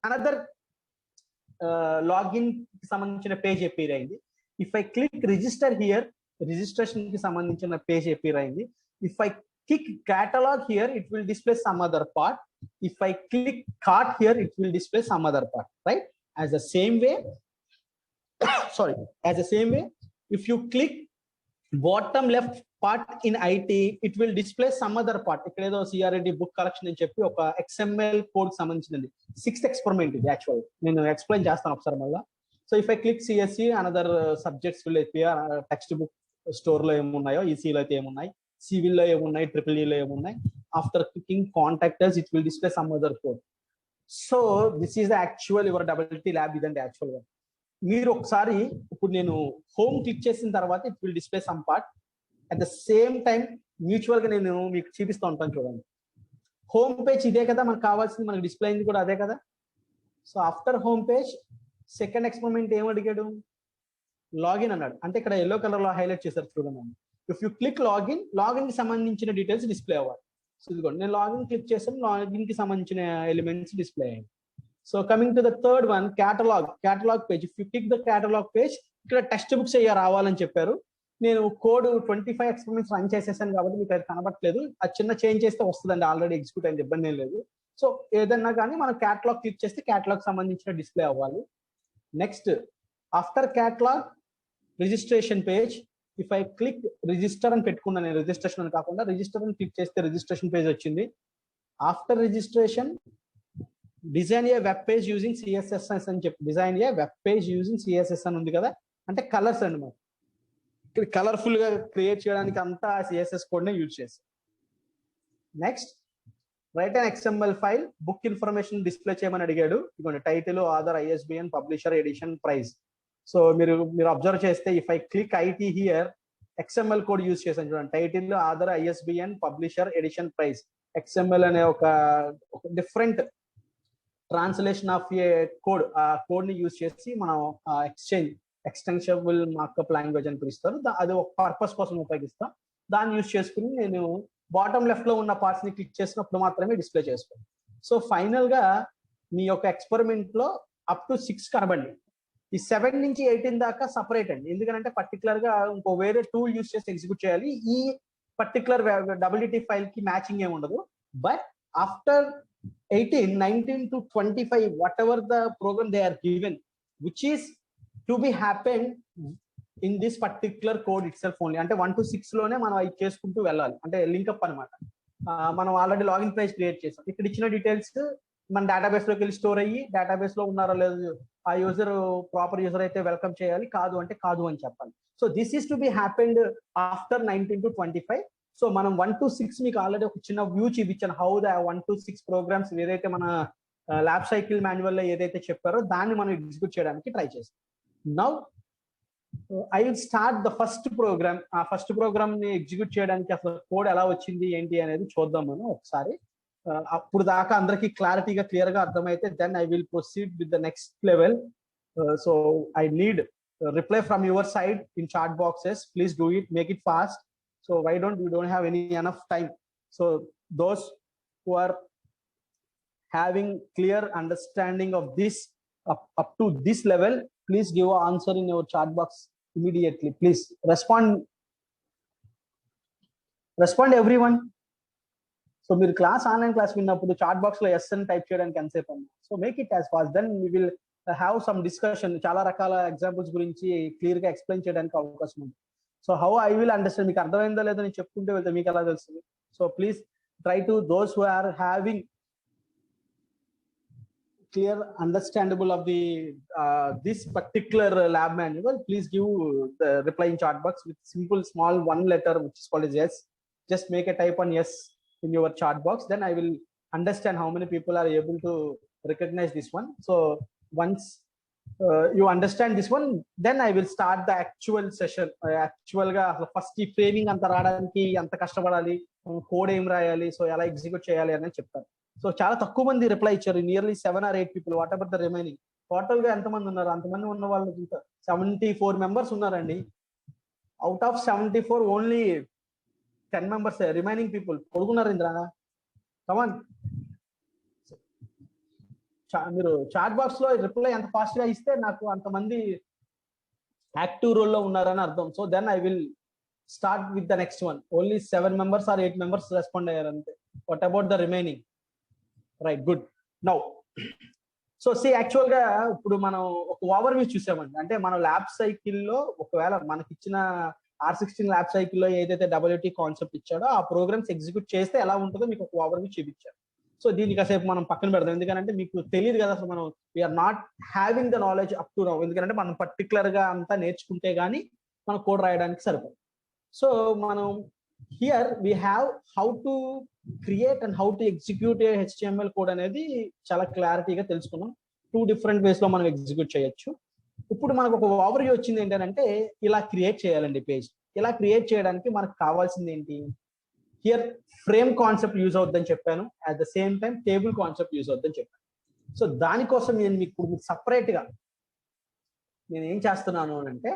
S1: another login కి సంబంధించిన పేజ్ అపీర్ అయింది. If I click register here, registration కి సంబంధించిన పేజ్ అపీర్ అయింది. If I click catalog here, it will display some other part. If I click cart here, it will display some other part, right? As the same way, sorry, as the same way, if you click bottom left part in IT, it will display some other part. ఇక్కడ ఏదో CRD book collection అని చెప్పి ఒక XML code సంబంధించినది 6th experiment ఇది. Actual నేను explain చేస్తాను ఒకసారి మళ్ళీ. So if I click CSE, another subjects will appear. Text book store లో ఏమున్నాయో, ఈసీలో అయితే ఏమున్నాయి, సివిల్లో ఏమున్నాయి, ట్రిపుల్ లో ఏమున్నాయి. After clicking contractors, it will display some other code. So this is the actual your WT lab. ఇదండి యాక్చువల్ గా. మీరు ఒకసారి ఇప్పుడు నేను హోమ్ క్లిక్ చేసిన తర్వాత it will display some part. At the same time mutual గా నేను మీకు చూపిస్తూ ఉంటాను చూడండి. హోమ్ పేజ్ ఇదే కదా మనకు కావాల్సింది, మనకు డిస్ప్లే అయింది కూడా అదే కదా. So after home page second experiment ఏం అడిగాడు, లాగిన్ అన్నాడు. అంటే ఇక్కడ ఎల్లో కలర్ లో హైలైట్ చేశారు చూడండి. If you click login, login కి సంబంధించిన డీటెయిల్స్ డిస్ప్లే అవ్వాలి. సో ఇదిగోండి నేను లాగిన్ క్లిక్ చేసాను, లాగిన్ కి సంబంధించిన ఎలిమెంట్స్ డిస్ప్లే అయ్యాయి. So coming to the third one, catalog page. If you click the catalog page, ఇక్కడ టెక్స్ట్ బుక్స్ రావాలని చెప్పారు. నేను కోడ్ 25 ఎక్స్పెరిమెంట్స్ రన్ చేసేసాను కాబట్టి మీకు అది కనబట్టలేదు. అది చిన్న చేంజ్ చేస్తే వస్తుందండి, ఆల్రెడీ ఎగ్జిక్యూట్ అయింది, ఇబ్బంది ఏం లేదు. సో ఏదన్నా కానీ మనం కేటలాగ్ క్లిక్ చేస్తే కేటలాగ్ సంబంధించిన డిస్ప్లే అవ్వాలి. Next after catalog registration page. If I click register అని పెట్టుకున్నాను నేను, రిజిస్ట్రేషన్ అని కాకుండా రిజిస్టర్ అని క్లిక్ చేస్తే రిజిస్ట్రేషన్ పేజ్ వచ్చింది. ఆఫ్టర్ రిజిస్ట్రేషన్ డిజైన్ ఏ వెబ్ పేజ్ యూజింగ్ CSS అని చెప్పి, డిజైన్ ఏ వెబ్ పేజ్ యూజింగ్ CSS అని ఉంది కదా, అంటే కలర్స్ అండి. మనం ఇక్కడ కలర్ఫుల్ గా క్రియేట్ చేయడానికి అంతా CSS కోడ్ నే యూజ్ చేస్తాం. Next right and XML file, book information display చేయమని అడిగాడు. ఇదిగోండి title, author, ISBN, publisher, edition, price. So మీరు అబ్జర్వ్ చేస్తే if I click IT here, XML code use చేశాను చూడండి. Title, author, ISBN, publisher, edition, price. XML అనే ఒక different translation of a code, ఆ కోడ్ ని యూజ్ చేసి మనం ఎక్స్టెన్షనబుల్ మార్కప్ లాంగ్వేజ్ అని పిలుస్తారు. అది ఒక పర్పస్ కోసం ఉపయోగిస్తాం. దాన్ని యూజ్ చేసుకుని నేను బాటమ్ లెఫ్ట్ లో ఉన్న పార్ట్స్ ని క్లిక్ చేసినప్పుడు మాత్రమే డిస్ప్లే చేసుకోండి. సో ఫైనల్ గా మీ యొక్క ఎక్స్పెరిమెంట్ లో అప్ టు 6 కనబండి. ఈ 7 నుంచి 18 దాకా సపరేట్ అండి. ఎందుకంటే పర్టికులర్ గా ఇంకో వేరే టూల్ యూజ్ చేసి ఎగ్జిక్యూట్ చేయాలి. ఈ పర్టికులర్ WT ఫైల్ కి మ్యాచింగ్ ఏమి ఉండదు. But after 18, 19 to 25, whatever the program they are given, which is to be happened in this particular code itself only. అంటే 1 to 6 లోనే మనం అవి చేసుకుంటూ వెళ్ళాలి. అంటే లింకప్ అనమాట. మనం ఆల్రెడీ లాగిన్ పేజ్ క్రియేట్ చేసాం. ఇక్కడ ఇచ్చిన డీటెయిల్స్ మన డేటాబేస్ లోకి వెళ్ళి స్టోర్ అయ్యి, డేటాబేస్ లో ఉన్నారో లేదు, ఆ యూజర్ ప్రాపర్ యూజర్ అయితే వెల్కమ్ చేయాలి, కాదు అంటే కాదు అని చెప్పాలి. So this is to B happened after 19 to 25. So మనం 1 to 6 మీకు ఆల్రెడీ ఒక చిన్న వ్యూ చూపించాను. హౌ ద 1 to 6 ప్రోగ్రామ్స్ ఏదైతే మన ల్యాబ్ సైకిల్ మాన్యువల్ లో ఏదైతే చెప్పారో దాన్ని మనం ఎగ్జిక్యూట్ చేయడానికి ట్రై చేస్తాం. Now I will start the first program. ఆ ఫస్ట్ ప్రోగ్రామ్ ని ఎగ్జిక్యూట్ చేయడానికి అసలు కోడ్ ఎలా వచ్చింది ఏంటి అనేది చూద్దాం మనం ఒకసారి. అప్పుడు దాకా అందరికి క్లారిటీగా క్లియర్ గా అర్థమైతే then I will proceed with the next level. So I need reply from your side in chat boxes. Please do it, make it fast. So we don't have enough time. So those who are having clear understanding of this up to this level, please give an answer in your chat box immediately. Please respond everyone. So మీరు class online class విన్నప్పుడు chat box లో yes అని type చేయడానికి ఎంతసేపు అన్నా. So make it as fast, then we will have some discussion. చాలా రకాల examples గురించి క్లియర్ గా ఎక్స్ప్లెయిన్ చేయడానికి అవకాశం ఉంది. So how I will understand, మీకు అర్థమైందో లేదో నేను చెప్పుకుంటే వెళ్తే మీకు ఎలా తెలుస్తుంది. So please try to those who are having clear understandable of the this particular lab manual, please give the reply in chat box with simple small one letter which is called as yes. Just make a type on yes in your chat box, then I will understand how many people are able to recognize this one. So once you understand this one, then I will start the actual session. Actual గా first ఈ framing అంత రావడానికి ఎంత కష్టపడాలి, code ఏం రాయాలి, so ఎలా execute చేయాలి అని చెప్తాను. సో చాలా తక్కువ మంది రిప్లై ఇచ్చారు, nearly 7 or 8 people. Whatever the remaining total గా ఎంతమంది ఉన్నారు, అంతమంది ఉన్న వాళ్ళు 74 members ఉన్నారండి. Out of 74 only 10 members remaining people కొడుకున్నారు. ఇంద్రా కమాన్, మీరు చాట్ బాక్స్ లో రిప్లై ఎంత ఫాస్ట్ గా ఇస్తే నాకు అంతమంది యాక్టివ్ రోల్ లో ఉన్నారని అర్థం. So then I will start with the next one. Only 7 members or 8 members respond అయ్యారు అంతే. What about the remaining? Right, good. Now so actual గా ఇప్పుడు మనం ఒక ఓవర్ వ్యూ చూసామండి. అంటే మనం ల్యాబ్ సైకిల్లో ఒకవేళ మనకి ఇచ్చిన R16 ల్యాబ్ సైకిల్లో ఏదైతే WT కాన్సెప్ట్ ఇచ్చాడో ఆ ప్రోగ్రామ్స్ ఎగ్జిక్యూట్ చేస్తే ఎలా ఉంటుందో మీకు ఒక ఓవర్ వ్యూ చూపించారు. సో దీన్ని కాసేపు మనం పక్కన పెడదాం, ఎందుకంటే మీకు తెలియదు కదా అసలు మనం we are not having the knowledge up to now. ఎందుకంటే మనం పర్టికులర్ గా అంతా నేర్చుకుంటే గానీ మనం కోడ్ రాయడానికి సరిపోదు. సో మనం here we have how to create and how to execute A HTML code అనేది చాలా క్లారిటీగా తెలుసుకున్నాం. 2 different ways లో మనం ఎగ్జిక్యూట్ చేయొచ్చు. ఇప్పుడు మనకు ఒక ఓవర్ వ్యూ వచ్చింది ఏంటంటే ఇలా క్రియేట్ చేయాలండి పేజ్. ఇలా క్రియేట్ చేయడానికి మనకు కావాల్సింది ఏంటి? హియర్ ఫ్రేమ్ కాన్సెప్ట్ యూజ్ అవుద్దని చెప్పాను, at the same time table concept use అవుద్దని చెప్పాను. సో దానికోసం నేను మీకు సపరేట్ గా నేను ఏం చేస్తున్నాను అంటే,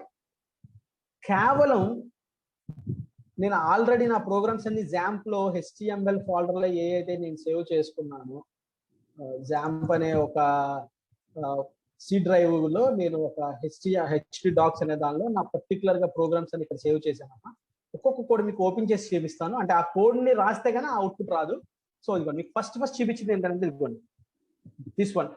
S1: కేవలం నేను ఆల్రెడీ నా ప్రోగ్రామ్స్ అన్ని జాంప్ లో HTML ఫోల్డర్ లో ఏ అయితే నేను సేవ్ చేసుకున్నానో, జాంప్ అనే ఒక C డ్రైవ్ లో నేను ఒక HT డాక్స్ అనే దానిలో నా పర్టికులర్ గా ప్రోగ్రామ్స్ అని ఇక్కడ సేవ్ చేశాను. ఒక్కొక్క కోడ్ మీకు ఓపెన్ చేసి చూపిస్తాను. అంటే ఆ కోడ్ ని రాస్తే గానీ అవుట్పుట్ రాదు. సో ఇదిగోండి మీకు ఫస్ట్ చూపించింది ఏంటంటే ఇదిగోండి, this one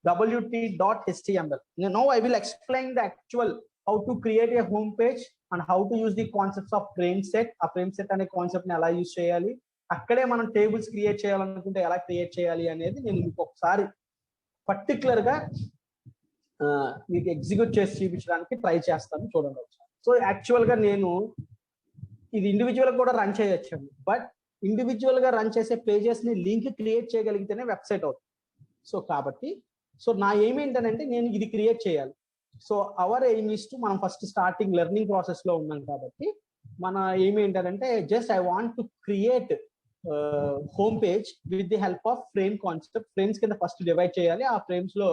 S1: wt.html. Now I will explain the actual how to create a home page and how to use the concepts of frame set. ఆ ఫ్రేమ్ సెట్ అనే కాన్సెప్ట్ ని ఎలా యూజ్ చేయాలి, అక్కడే మనం టేబుల్స్ క్రియేట్ చేయాలనుకుంటే ఎలా క్రియేట్ చేయాలి అనేది నేను మీకు ఒకసారి పర్టికులర్ గా మీకు ఎగ్జిక్యూట్ చేసి చూపించడానికి ట్రై చేస్తాను. చూడండి. సో యాక్చువల్ గా నేను ఇది ఇండివిజువల్ కూడా రన్ చేయొచ్చు, బట్ ఇండివిజువల్ గా రన్ చేసే పేజెస్ ని లింక్ క్రియేట్ చేయగలిగితేనే వెబ్సైట్ అవుతుంది. సో కాబట్టి నా ఎయిమ్ ఏంటంటే నేను ఇది క్రియేట్ చేయాలి. So our is to to, మనం ఫస్ట్ స్టార్టింగ్ లెర్నింగ్ ప్రాసెస్ లో ఉన్నాం కాబట్టి మన ఎయిమ్ ఏంటంటే just I want to create home page with the help of frame concept. Frames కింద ఫస్ట్ డివైడ్ చేయాలి. ఆ ఫ్రేమ్స్ లో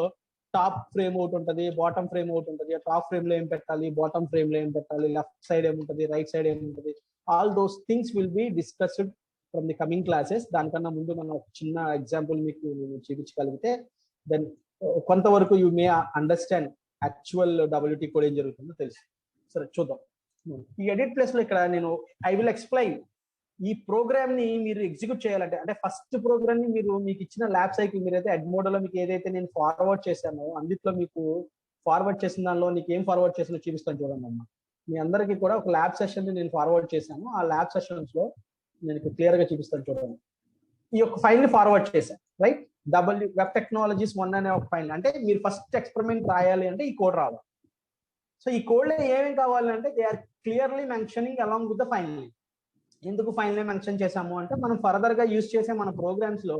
S1: టాప్ ఫ్రేమ్ ఒకటి ఉంటుంది, బాటమ్ ఫ్రేమ్ ఒకటి ఉంటుంది. టాప్ ఫ్రేమ్ లో ఏం పెట్టాలి, బాటమ్ ఫ్రేమ్ లో ఏం పెట్టాలి, లెఫ్ట్ సైడ్ ఏముంటుంది, రైట్ సైడ్ ఏముంటుంది, all those things will be discussed from the coming classes. దానికన్నా ముందు మనం ఒక చిన్న ఎగ్జాంపుల్ మీకు చూపించగలిగితే దెన్ కొంతవరకు you may understand actual WT code ఏం జరుగుతుందో తెలుసు. సరే చూద్దాం. ఈ ఎడిట్ ప్లేస్ లో ఇక్కడ నేను ఐ విల్ ఎక్స్ప్లెయిన్ ఈ ప్రోగ్రామ్ ని మీరు ఎగ్జిక్యూట్ చేయాలంటే, అంటే ఫస్ట్ ప్రోగ్రామ్ ని మీకు ఇచ్చిన ల్యాబ్ సైకిల్ మీరైతే అడ్మోడో లో మీకు ఏదైతే నేను ఫార్వర్డ్ చేశానో అందులో మీకు ఫార్వర్డ్ చేసిన దానిలో నీకు ఏం ఫార్వర్డ్ చేసినా చూపిస్తాను చూడండి అమ్మా. మీ అందరికీ కూడా ఒక ల్యాబ్ సెషన్ ని నేను ఫార్వర్డ్ చేశాను. ఆ ల్యాబ్ సెషన్స్ లో నేను క్లియర్ గా చూపిస్తాను చూడండి. ఈ యొక్క ఫైల్ ని ఫార్వర్డ్ చేశాను, రైట్? వెబ్ టెక్నాలజీస్ 1 అనే ఒక ఫైల్. అంటే మీరు ఫస్ట్ ఎక్స్పెరిమెంట్ రాయాలి అంటే ఈ కోడ్ రావాలి. సో ఈ కోడ్ లో ఏమేమి కావాలంటే they are clearly mentioning along with the file name. ఎందుకు ఫైల్ నేమ్ మెన్షన్ చేసాము అంటే మనం ఫర్దర్ గా యూజ్ చేసే మన ప్రోగ్రామ్స్ లో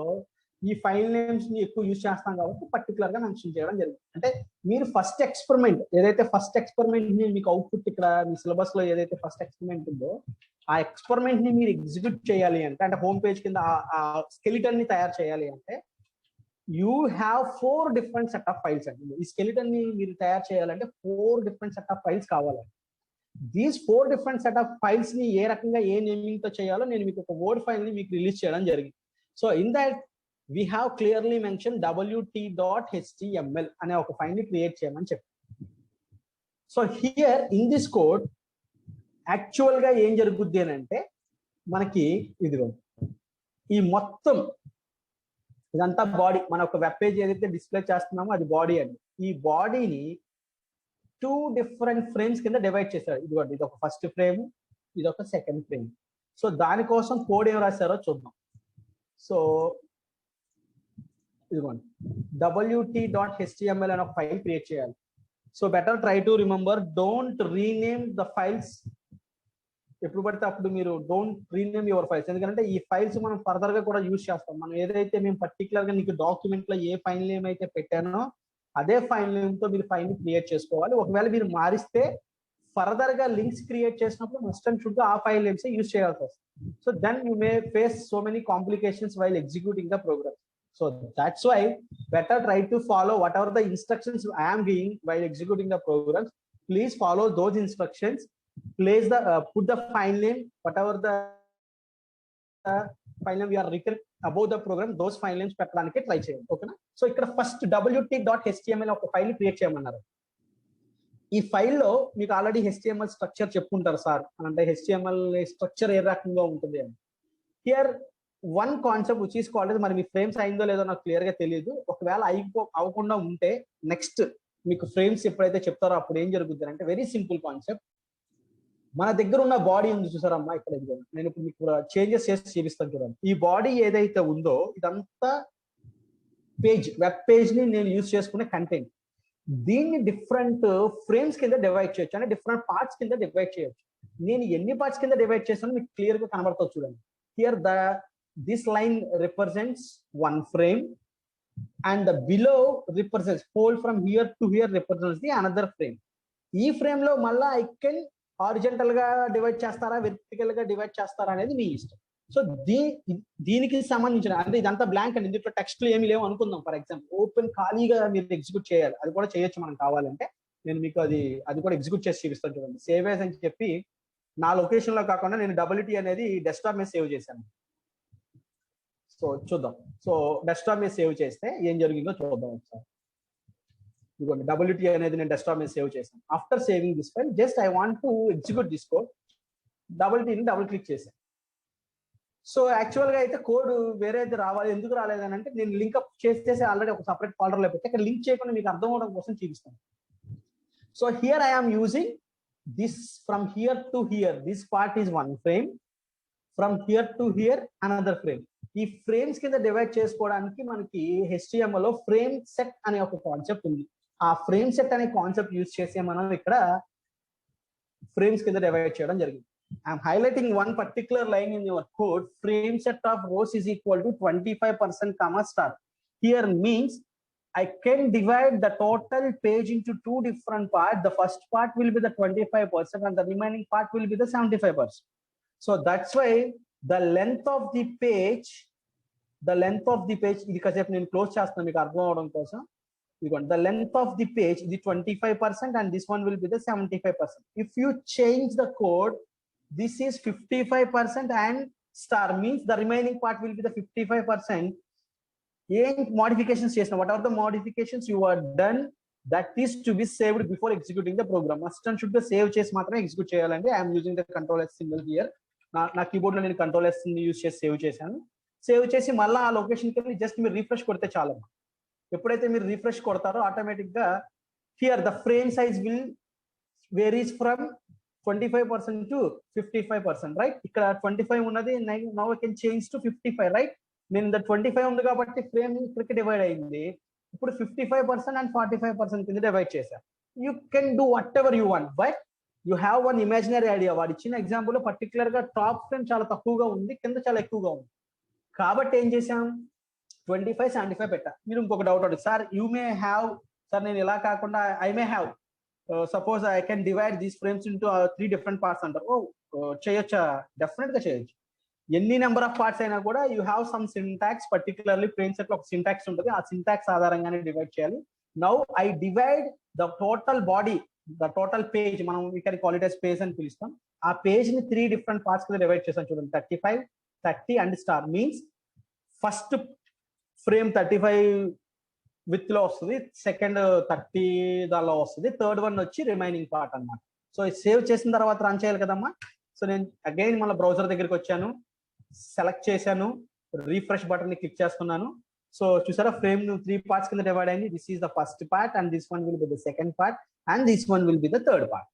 S1: ఈ ఫైల్ నేమ్స్ ని ఎక్కువ యూజ్ చేస్తాం కాబట్టి పర్టికులర్ గా మెన్షన్ చేయడం జరిగింది. అంటే మీరు ఫస్ట్ ఎక్స్పెరిమెంట్ ఏదైతే ఫస్ట్ ఎక్స్పెరిమెంట్ ని మీకు అవుట్పుట్ ఇక్కడ మీ సిలబస్ లో ఏదైతే ఫస్ట్ ఎక్స్పెరిమెంట్ ఉందో ఆ ఎక్స్పెరిమెంట్ ని మీరు ఎగ్జిక్యూట్ చేయాలి అంటే హోమ్ పేజ్ కింద ఆ స్కెలిటన్ ని తయారు చేయాలి అంటే you have 4 different set of files అండి. ఈ స్కెలిటన్ ని మీరు తయారు చేయాలంటే 4 different సెట్ ఆఫ్ ఫైల్స్ కావాలండి. These 4 different set of files ని ఏ రకంగా ఏ నేమింగ్ తో చేయాలో నేను మీకు ఒక వర్డ్ ఫైల్ ని మీకు రిలీజ్ చేయడం జరిగింది. So in that we have clearly mention wt.html అనే ఒక ఫైల్ ని క్రియేట్ చేయమని చెప్పి. So here in this code actual గా ఏం జరుగుద్ది అని అంటే మనకి ఇదిగో ఈ మొత్తం ఇదంతా బాడీ, మన ఒక వెబ్ పేజ్ ఏదైతే డిస్ప్లే చేస్తున్నామో అది బాడీ అండి. ఈ బాడీని 2 different ఫ్రేమ్స్ కింద డివైడ్ చేశారు. ఇదిగోండి, ఇది ఒక ఫస్ట్ ఫ్రేమ్, ఇది ఒక సెకండ్ ఫ్రేమ్. సో దానికోసం కోడ్ ఏం రాశారో చూద్దాం. సో ఇదిగోండి wt.html అనే ఒక ఫైల్ క్రియేట్ చేయాలి. So better try to remember, don't rename the files. ఎప్పుడు పడితే అప్పుడు మీరు డోంట్ రీనేమ్ యువర్ ఫైల్స్. ఎందుకంటే ఈ ఫైల్స్ మనం ఫర్దర్ గా కూడా యూజ్ చేస్తాం. మనం ఏదైతే మేము పర్టికులర్ గా నీకు డాక్యుమెంట్ లో ఏ ఫైల్ నేమ్ అయితే పెట్టానో అదే ఫైల్ నేమ్ తో మీరు ఫైల్ ని క్రియేట్ చేసుకోవాలి. ఒకవేళ మీరు మారిస్తే ఫర్దర్ గా లింక్స్ క్రియేట్ చేసినప్పుడు మస్ట్ అండ్ షుడ్ గా ఆ ఫైల్ నేమ్స్ యూజ్ చేయాల్సి వస్తుంది. So then you may face so many complications while executing the program. So that's why better try to follow whatever the instructions I am giving while executing the programs. Please follow those instructions. Place the put the file name, whatever the file name we are written above the program, those file names పెట్టడానికి try చేయండి. ఓకేనా? So ఇక్కడ first wt.html ఒక file create చేయమన్నారు. ఈ ఫైల్లో మీకు already HTML structure చెప్పుకుంటారు సార్, అంటే HTML స్ట్రక్చర్ ఏ రకంగా ఉంటుంది అని. Here one concept which is called, మరి మీ ఫ్రేమ్స్ అయిందో లేదో నాకు క్లియర్ గా తెలియదు. ఒకవేళ అవ్వకుండా ఉంటే నెక్స్ట్ మీకు ఫ్రేమ్స్ ఎప్పుడైతే చెప్తారో అప్పుడు ఏం జరుగుతుంది అంటే, వెరీ సింపుల్ కాన్సెప్ట్. మన దగ్గర ఉన్న బాడీ ఉంది చూసారమ్మా, ఇక్కడ నేను ఇప్పుడు మీకు చేంజెస్ చేసి చూపిస్తాను చూడండి. ఈ బాడీ ఏదైతే ఉందో ఇదంతా పేజ్, వెబ్ పేజ్ ని నేను యూజ్ చేసుకునే కంటెంట్. దీన్ని డిఫరెంట్ ఫ్రేమ్స్ కింద డివైడ్ చేయొచ్చు, అంటే డిఫరెంట్ పార్ట్స్ కింద డివైడ్ చేయొచ్చు. నేను ఎన్ని పార్ట్స్ కింద డివైడ్ చేస్తానో మీకు క్లియర్ గా కనబడుతుంది చూడండి. Here this line represents one frame and the below represents whole from here to here represents the another frame. ఈ ఫ్రేమ్ లో మళ్ళా I can horizontal గా డివైడ్ చేస్తారా, వెర్టికల్ గా డివైడ్ చేస్తారా అనేది మీ ఇష్టం. సో దీనికి సంబంధించిన, అంటే ఇదంతా బ్లాంక్ అండి, ఇందులో టెక్స్ట్ ఏమి లేవు అనుకుందాం. ఫర్ ఎగ్జాంపుల్ ఓపెన్ ఖాళీగా మీరు ఎగ్జిక్యూట్ చేయాలి, అది కూడా చేయొచ్చు మనం కావాలంటే. నేను మీకు అది కూడా ఎగ్జిక్యూట్ చేసి చూపిస్తాను చూడండి. సేవ్ యాజ్ అని చెప్పి నా లొకేషన్ లో కాకుండా నేను WT అనేది డెస్క్టాప్ మీద సేవ్ చేశాను. సో చూద్దాం. సో డెస్క్టాప్ మీద సేవ్ చేస్తే ఏం జరిగిందో చూద్దాం ఒకసారి. ఇదిగోండి WT అనేది నేను డెస్క్టాప్ మీద సేవ్ చేశాను. After saving this file just I want to execute this code. WT ని డబుల్ క్లిక్ చేశాను. సో యాక్చువల్ గా అయితే కోడ్ వేరేది రావాలి, ఎందుకు రాలేదని అంటే నేను లింక్అప్ చేసేసి ఆల్రెడీ ఒక సపరేట్ ఫోల్డర్ లో పెట్టి అక్కడ లింక్ చేయకుండా మీకు అర్థం అవడం కోసం చూపిస్తాను. So here I am using this from here to here, this part is one frame, from here to here another frame. ఈ ఫ్రేమ్స్ కింద డివైడ్ చేసుకోవడానికి మనకి HTML లో ఫ్రేమ్ సెట్ అనే ఒక కాన్సెప్ట్ ఉంది. ఆ ఫ్రేమ్ సెట్ అనే కాన్సెప్ట్ యూజ్ చేసి మనం ఇక్కడ ఫ్రేమ్స్ కింద డివైడ్ చేయడం జరిగింది. I'm highlighting one particular line in your code. Frame set of rose is equal to 25% comma star. Here means I can divide the total page into two different parts. The first part will be the 25% and the remaining part will be the 75%. So that's why the length of the page ఇది కాసేపు నేను close చేస్తాను మీకు అర్థం అవడం కోసం. ఇదిగోండి, the length of the page ఇది 25% and this one will be the 75%. If you change the code, this is 55% and star means the remaining part will be the 55%. ఏం మోడిఫికేషన్స్ చేసిన, what are the modifications you are done, that is to be saved before executing the program. Must and should గా save చేసి మాత్రమే execute చేయాలండి. I'm using the control S symbol here. నా keyboard లో నేను control S ని use చేసి save చేశాను. సేవ్ చేసి మళ్ళీ ఆ లొకేషన్కి వెళ్ళి జస్ట్ మీరు రిఫ్రెష్ కొడితే చాలు. ఎప్పుడైతే మీరు రిఫ్రెష్ కొడతారో ఆటోమేటిక్ గా here the frame size will varies from 25% to 55%, right? ఇక్కడ 25 ఉన్నది, now I can change to 55, right? నేను 25 ఉంది కాబట్టి ఫ్రేమ్ ఇక్కడికి డివైడ్ అయింది. ఇప్పుడు 55% అండ్ 45% కింద డివైడ్ చేశాను. You can do what ever you want, but you have one imaginary idea. వాడు ఇచ్చిన ఎగ్జాంపుల్ పర్టికులర్ గా టాప్ ఫ్రేమ్ చాలా తక్కువగా ఉంది, కింద చాలా ఎక్కువగా ఉంది. కాబట్టి ఏం చేశాం, 25, 75 పెట్టా. మీరు ఇంకొక డౌట్ అడుగు, sir you may have, sir నేను ఇలా కాకుండా I may have suppose I can divide these frames into 3 different parts అంటారు. చేయొచ్చా? డెఫినెట్ గా చేయొచ్చు. ఎన్ని నెంబర్ ఆఫ్ పార్ట్స్ అయినా కూడా you have some syntax, particularly frame set లో ఒక సింటాక్స్ ఉంటుంది. ఆ సింటాక్స్ ఆధారంగానే డివైడ్ చేయాలి. Now I divide the total body, the total page, మనం ఇక్కడ కాల్ ఇట్ as పేజ్ అని పిలుస్తాం. ఆ పేజ్ ని 3 different పార్ట్స్ కింద డివైడ్ చేసాం చూడండి. 35, 30 and star means first frame 35 with లో వస్తుంది, సెకండ్ 30 దానిలో వస్తుంది, థర్డ్ వన్ వచ్చి రిమైనింగ్ పార్ట్ అన్నమాట. సో సేవ్ చేసిన తర్వాత రన్ చేయాలి కదమ్మా. సో నేను అగైన్ మళ్ళీ బ్రౌజర్ దగ్గరికి వచ్చాను, సెలెక్ట్ చేశాను, రీఫ్రెష్ బటన్ ని క్లిక్ చేస్తున్నాను. సో చూసారా, ఫ్రేమ్ 3 పార్ట్స్ కింద డివైడ్ అయింది. This is the first part and this one will be the second part and this one will be the third part.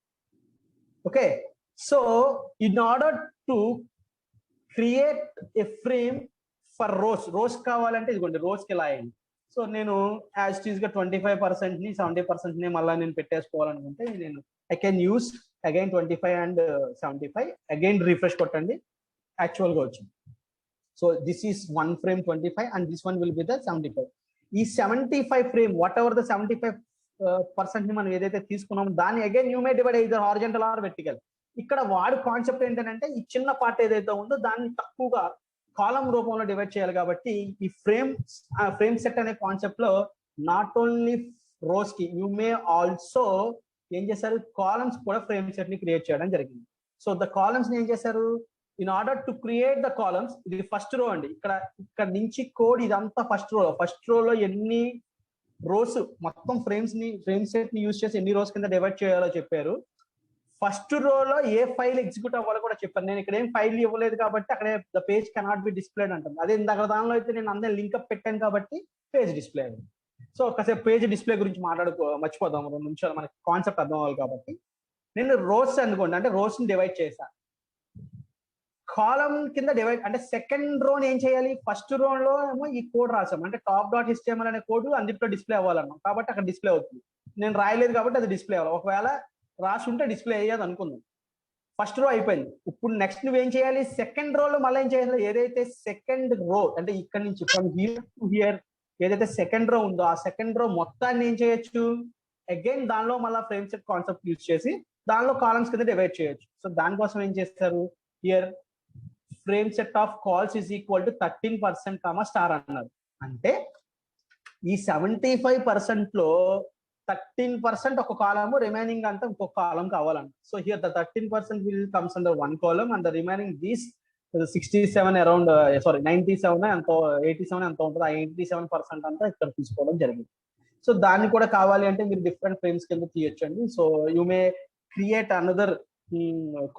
S1: Okay, so in order to create a frame for rows కావాలంటే ఇదిగోండి, rose కి ఇలా అయింది. So నేను as tease గా 25% ని 70% ని మళ్ళీ నేను పెట్టేసుకోవాలనుకుంటే నేను I can use again 25 and 75, again refresh కొట్టండి, యాక్చువల్ గా వచ్చింది. So this is one frame 25 and this one will be the 75. ఈ 75 ఫ్రేమ్ వాట్ ఎవర్ ద 75% ని మనం ఏదైతే తీసుకున్నామో దాన్ని again you may divide either horizontal or vertical. ఇక్కడ వాడు కాన్సెప్ట్ ఏంటంటే ఈ చిన్న పార్ట్ ఏదైతే ఉందో దాన్ని తక్కువగా కాలం రూపంలో డివైడ్ చేయాలి. కాబట్టి ఈ ఫ్రేమ్ సెట్ అనే కాన్సెప్ట్ లో నాట్ ఓన్లీ రోస్ కి యూ మే ఆల్సో ఏం చేశారు, కాలమ్స్ కూడా ఫ్రేమ్ సెట్ ని క్రియేట్ చేయడం జరిగింది. సో ద కాలమ్స్ ని ఏం చేశారు, in order to create the columns, ఇది ఫస్ట్ రో అండి. ఇక్కడ నుంచి కోడ్ ఇదంతా ఫస్ట్ రోలో ఎన్ని రోస్ మొత్తం ఫ్రేమ్ సెట్ ని యూజ్ చేసి ఎన్ని రోస్ కింద డివైడ్ చేయాలో చెప్పారు. ఫస్ట్ రోలో ఏ ఫైల్ ఎగ్జిక్యూట్ అవ్వాలో కూడా చెప్పాను. నేను ఇక్కడ ఏం ఫైల్ ఇవ్వలేదు కాబట్టి అక్కడ the page cannot be displayed అంటుంది. అదే ఇందాక దానిలో అయితే నేను అందరినీ లింక్అప్ పెట్టాను కాబట్టి పేజ్ డిస్ప్లే అయింది. సో కాసేపు పేజ్ డిస్ప్లే గురించి మర్చిపోదాం 2 నిమిషాలు, మనకి కాన్సెప్ట్ అర్థం అవ్వాలి కాబట్టి. నేను రోస్ అనుకోండి, అంటే రోస్ ని డివైడ్ చేశాను. కాలం కింద డివైడ్ అంటే సెకండ్ రోని ఏం చేయాలి, ఫస్ట్ రోలో ఏమో ఈ కోడ్ రాసాం, అంటే top.html అనే కోడ్ అందులో డిస్ప్లే అవ్వాలన్నాం కాబట్టి అక్కడ డిస్ప్లే అవుతుంది. నేను రాయలేదు కాబట్టి అది డిస్ప్లే అవ్వాలి. ఒకవేళ రాసి ఉంటే డిస్ప్లే అయ్యేది అనుకుందాం. ఫస్ట్ రో అయిపోయింది. ఇప్పుడు నెక్స్ట్ నువ్వేం చేయాలి, సెకండ్ రోలో మళ్ళీ ఏం చేయాలి, ఏదైతే సెకండ్ రో అంటే ఇక్కడ నుంచి ఫ్రమ్ హియర్ టు హియర్ ఏదైతే సెకండ్ రో ఉందో ఆ సెకండ్ రో మొత్తాన్ని ఏం చేయొచ్చు, అగైన్ దానిలో మళ్ళీ ఫ్రేమ్ సెట్ కాన్సెప్ట్ యూజ్ చేసి దానిలో కాలమ్స్ కింద డివైడ్ చేయొచ్చు. సో దానికోసం ఏం చేస్తారు, here frame set of calls is equal to 13% star అన్నారు. అంటే ఈ 75% లో 13% ఒక కాలము, రిమైనింగ్ అంతా ఇంకొక కాలం కావాలంట. So here the 13% will comes under one column and the remaining these 67 around 97 ఎంతో 87 ఎంతో ఉంటుంది. ఆ 87% అంతా ఇక్కడ తీసుకోవడం జరిగింది. సో దాన్ని కూడా కావాలి అంటే మీరు డిఫరెంట్ ఫ్రేమ్స్ కింద తీయొచ్చండి. So you may create another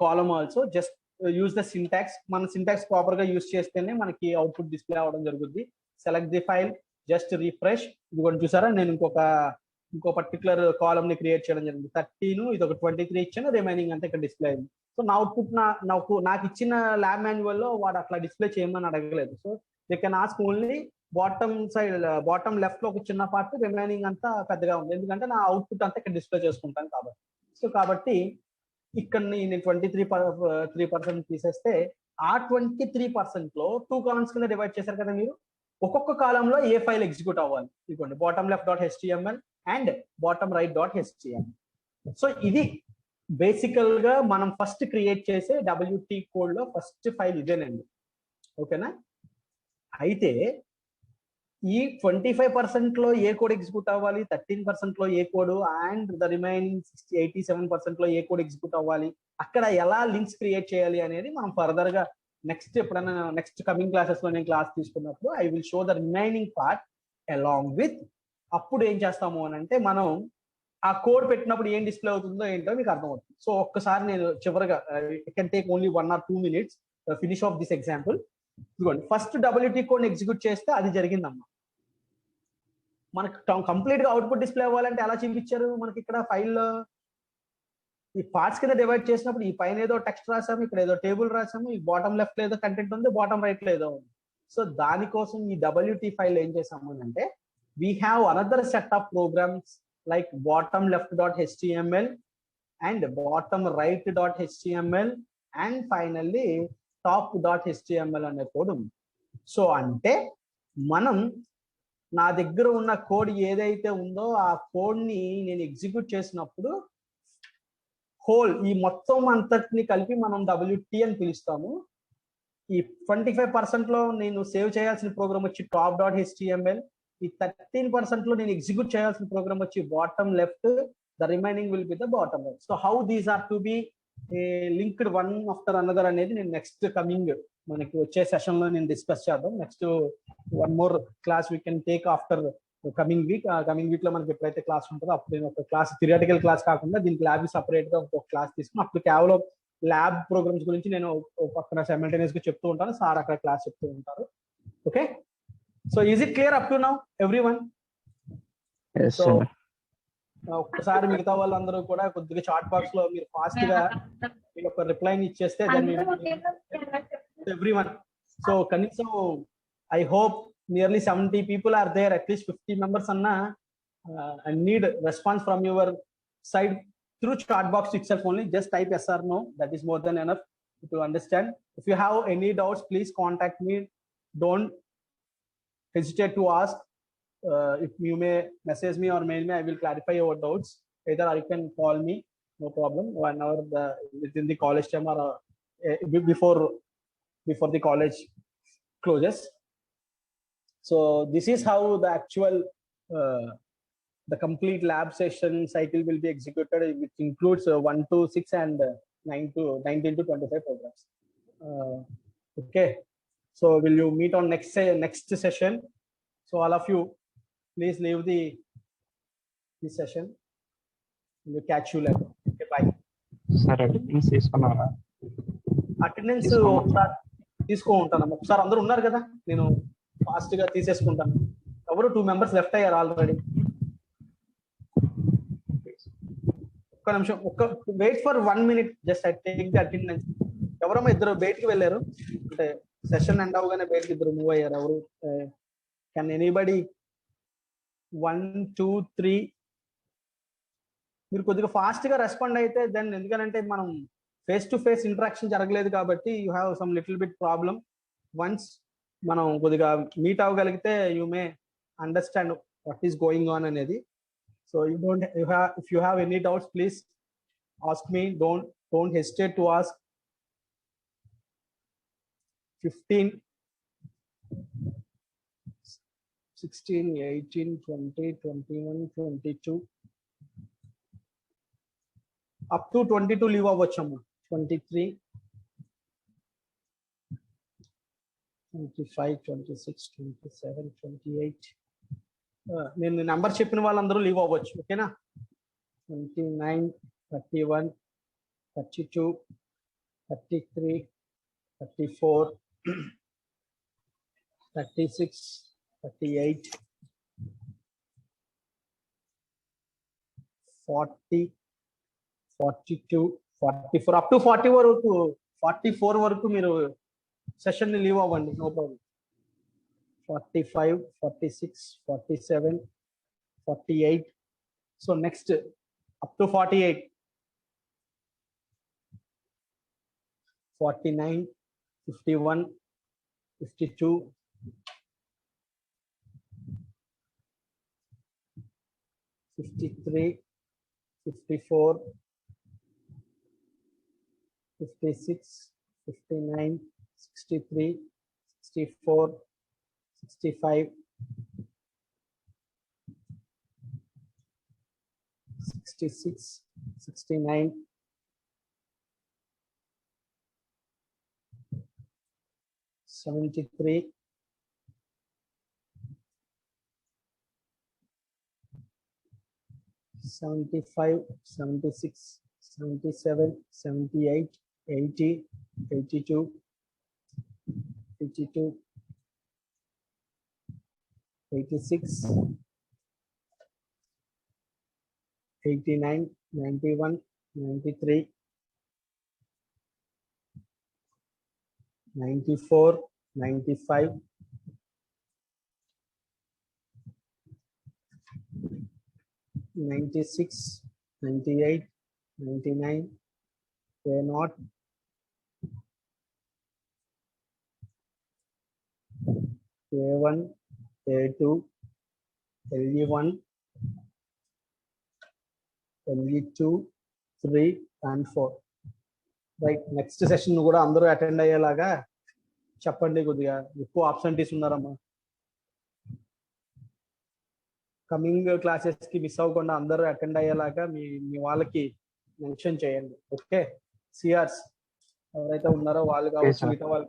S1: column also, just use the syntax. మన సింటాక్స్ ప్రాపర్ గా యూజ్ చేస్తేనే మనకి అవుట్పుట్ డిస్ప్లే అవడం జరుగుతుంది. Select the file, just refresh. ఇది కూడా చూసారా, నేను ఇంకో పర్టికులర్ కాలమ్ ని క్రియేట్ చేయడం జరిగింది. 13, ఇది ఒక 23 ఇచ్చాను, రిమైనింగ్ అంతా ఇక్కడ డిస్ప్లే అయింది. సో నా అవుట్పుట్ నాకు ఇచ్చిన ల్యాబ్ మాన్యువల్ లో వాడు అట్లా డిస్ప్లే చేయమని అడగలేదు. So they can ask only bottom left లో ఒక చిన్న పార్ట్, రిమైనింగ్ అంతా పెద్దగా ఉంది, ఎందుకంటే నా అవుట్పుట్ అంతా ఇక్కడ డిస్ప్లే చేసుకుంటాను కాబట్టి. సో కాబట్టి ఇక్కడ నేను 23% తీసేస్తే ఆ 23% లో 2 కాలమ్స్ కింద డివైడ్ చేశారు కదా మీరు. ఒక్కొక్క కాలంలో ఏ ఫైల్ ఎగ్జిక్యూట్ అవ్వాలి, ఇదిగోండి bottom left dot HTML and bottom right dot HTML. So ఇది బేసికల్ గా మనం ఫస్ట్ క్రియేట్ చేసే డబ్ల్యూటీ కోడ్ లో ఫస్ట్ ఫైల్ ఇదేనండి. ఓకేనా. అయితే ఈ 25% లో ఏ కోడ్ ఎగ్జిక్యూట్ అవ్వాలి, 13% లో ఏ కోడ్ అండ్ ద రిమైనింగ్ 87% లో ఏ కోడ్ ఎగ్జిక్యూట్ అవ్వాలి, అక్కడ ఎలా లింక్స్ క్రియేట్ చేయాలి అనేది మనం ఫర్దర్ గా ఎప్పుడైనా నెక్స్ట్ కమింగ్ క్లాసెస్ లో నేను క్లాస్ తీసుకున్నప్పుడు I will show the remaining part along with. అప్పుడు ఏం చేస్తాము అని అంటే మనం ఆ కోడ్ పెట్టినప్పుడు ఏం డిస్ప్లే అవుతుందో ఏంటో మీకు అర్థమవుతుంది. సో ఒక్కసారి నేను చివరిగా it can take only 1 or 2 minutes finish off this example. ఇదిగోండి ఫస్ట్ డబ్ల్యూటీ కోడ్ ఎగ్జిక్యూట్ చేస్తే అది జరిగిందమ్మా. మనకు కంప్లీట్ గా అవుట్పుట్ డిస్ప్లే అవ్వాలంటే ఎలా చూపించారు, మనకి ఇక్కడ ఫైల్లో ఈ పార్ట్స్ కింద డివైడ్ చేసినప్పుడు ఈ పైన ఏదో టెక్స్ట్ రాసాము, ఇక్కడ ఏదో టేబుల్ రాసాము, ఈ బాటమ్ లెఫ్ట్ లో ఏదో కంటెంట్ ఉంది, బాటమ్ రైట్ లో ఏదో ఉంది. సో దానికోసం ఈ డబ్ల్యూటీ ఫైల్ ఏం చేసాము అంటే we have another set of programs like bottom left dot HTML and bottom right dot HTML and finally top dot HTML అనే కోడ్ ఉంది. సో అంటే మనం నా దగ్గర ఉన్న కోడ్ ఏదైతే ఉందో ఆ కోడ్ ని నేను ఎగ్జిక్యూట్ చేసినప్పుడు హోల్ ఈ మొత్తం అంతటిని కలిపి మనం డబ్ల్యూటీ అని పిలుస్తాము. ఈ 25% లో నేను సేవ్ చేయాల్సిన ప్రోగ్రామ్ వచ్చి టాప్ డాట్ హెచ్టిఎంఎల్, ఈ 13% లో నేను ఎగ్జిక్యూట్ చేయాల్సిన ప్రోగ్రామ్ వచ్చి bottom left, the remaining will be the bottom right. So how these are to be linked one after another అనేది నేను నెక్స్ట్ కమింగ్ మనకి వచ్చే సెషన్ లో నేను డిస్కస్ చేద్దాం. Next 1 more class we can take after coming week లో మనకి ఎప్పుడైతే క్లాస్ ఉంటుందో అప్పుడు నేను ఒక క్లాస్ థియరిటికల్ క్లాస్ కాకుండా దీనికి ల్యాబ్ సపరేట్ గా ఒక క్లాస్ తీసుకుని అప్పుడు కేవలం ల్యాబ్ ప్రోగ్రామ్స్ గురించి నేను పక్కన సైమల్టేనియస్ గా చెప్తూ ఉంటాను, సార్ అక్కడ క్లాస్ చెప్తూ ఉంటారు. Okay, so is it clear up to now everyone? So ఒక్కసారి మిగతా వాళ్ళందరూ కూడా కొద్దిగా చాట్ బాక్స్ లో మీరు ఫాస్ట్ గా ఒక రిప్లై ఇచ్చేస్తే ఎవ్రీవన్. సో కనీసం I hope nearly 70 people are there, at least 50 members anna I need response from your side through chat box itself only. Just type yes or no, that is more than enough to understand. If you have any doubts, please contact me, don't hesitate to ask. if you may message me or mail me, I will clarify your doubts. Either you can call me, no problem, 1 hour within the college time or before the college closes. So this is how the actual the complete lab session cycle will be executed, which includes 1 to 6 and 9 to 19 to 25 programs. Okay, so will you meet on next session? So all of you, please leave the session. We'll catch you later. Okay, bye.
S2: Sir attendance తీసుకున్నారా?
S1: Attendance ఒకసారి తీసుకో ఉంటాను. ఒకసారి అందరూ ఉన్నారు కదా, నేను fast గా తీసేసుకుంటాను. ఎవరు 2 members లెఫ్ట్ అయ్యారు ఆల్రెడీ. ఒక్క నిమిషం, wait for 1 minute, just I take the attendance. ఎవరమ్మా ఇద్దరు బయటికి వెళ్ళారు, అంటే సెషన్ ఎండ్ అవగానే బయటికి ఇద్దరు మూవ్ అయ్యారు. ఎవరు? Can anybody 1 2 3? మీరు కొద్దిగా ఫాస్ట్ గా రెస్పాండ్ అయితే దెన్, ఎందుకంటే మనం ఫేస్ టు ఫేస్ ఇంటరాక్షన్ జరగలేదు కాబట్టి you have some little bit problem. Once మనం కొద్దిగా మీట్ అవ్వగలిగితే you may understand what is going on అనేది. So if you have any doubts, please ask me. Don't hesitate to ask. 15 16 18 20 21 22 up to 22 leave అవ్వచ్చమ్మా. 23 25 26 27 28 నేను number చెప్పిన వాళ్ళందరూ leave అవ్వచ్చు. ఓకేనా? 29 31 32 33 34 36 38 40 42 44 up to 40 వరకు, 44 వరకు మీరు సెషన్ ని లీవ్ అవ్వండి, no problem. 45 46 47 48. So next up to 48 49 51 52 53 54 56 59 63 64 65 66 69 73 75 76 77 78 80 82 82 86 89 91 93 94 95 96 98 99 A0 A1 A2 LE1 LE2 3 and 4. Right, next session కూడా అందరూ అటెండ్ అయ్యేలాగా చెప్పండి. కొద్దిగా ఎక్కువ ఆబ్సెంటీస్ ఉన్నారమ్మా. కమింగ్ క్లాసెస్ కి మిస్ అవ్వకుండా అందరూ అటెండ్ అయ్యేలాగా మీ వాళ్ళకి మెన్షన్ చేయండి. ఓకే, సిఆర్స్ ఎవరైతే ఉన్నారో వాళ్ళు కావచ్చు, మిగతా వాళ్ళు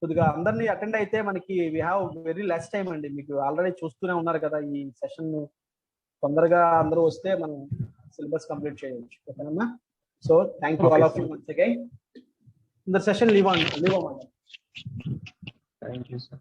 S1: కొద్దిగా అందరినీ అటెండ్ అయితే మనకి we have very less time అండి. మీకు ఆల్రెడీ చూస్తూనే ఉన్నారు కదా, ఈ సెషన్ తొందరగా అందరూ వస్తే మనం సిలబస్ కంప్లీట్ చేయవచ్చు. ఓకేనమ్మా? So thank you all of you once again. In the session leave on.
S2: Thank you, sir.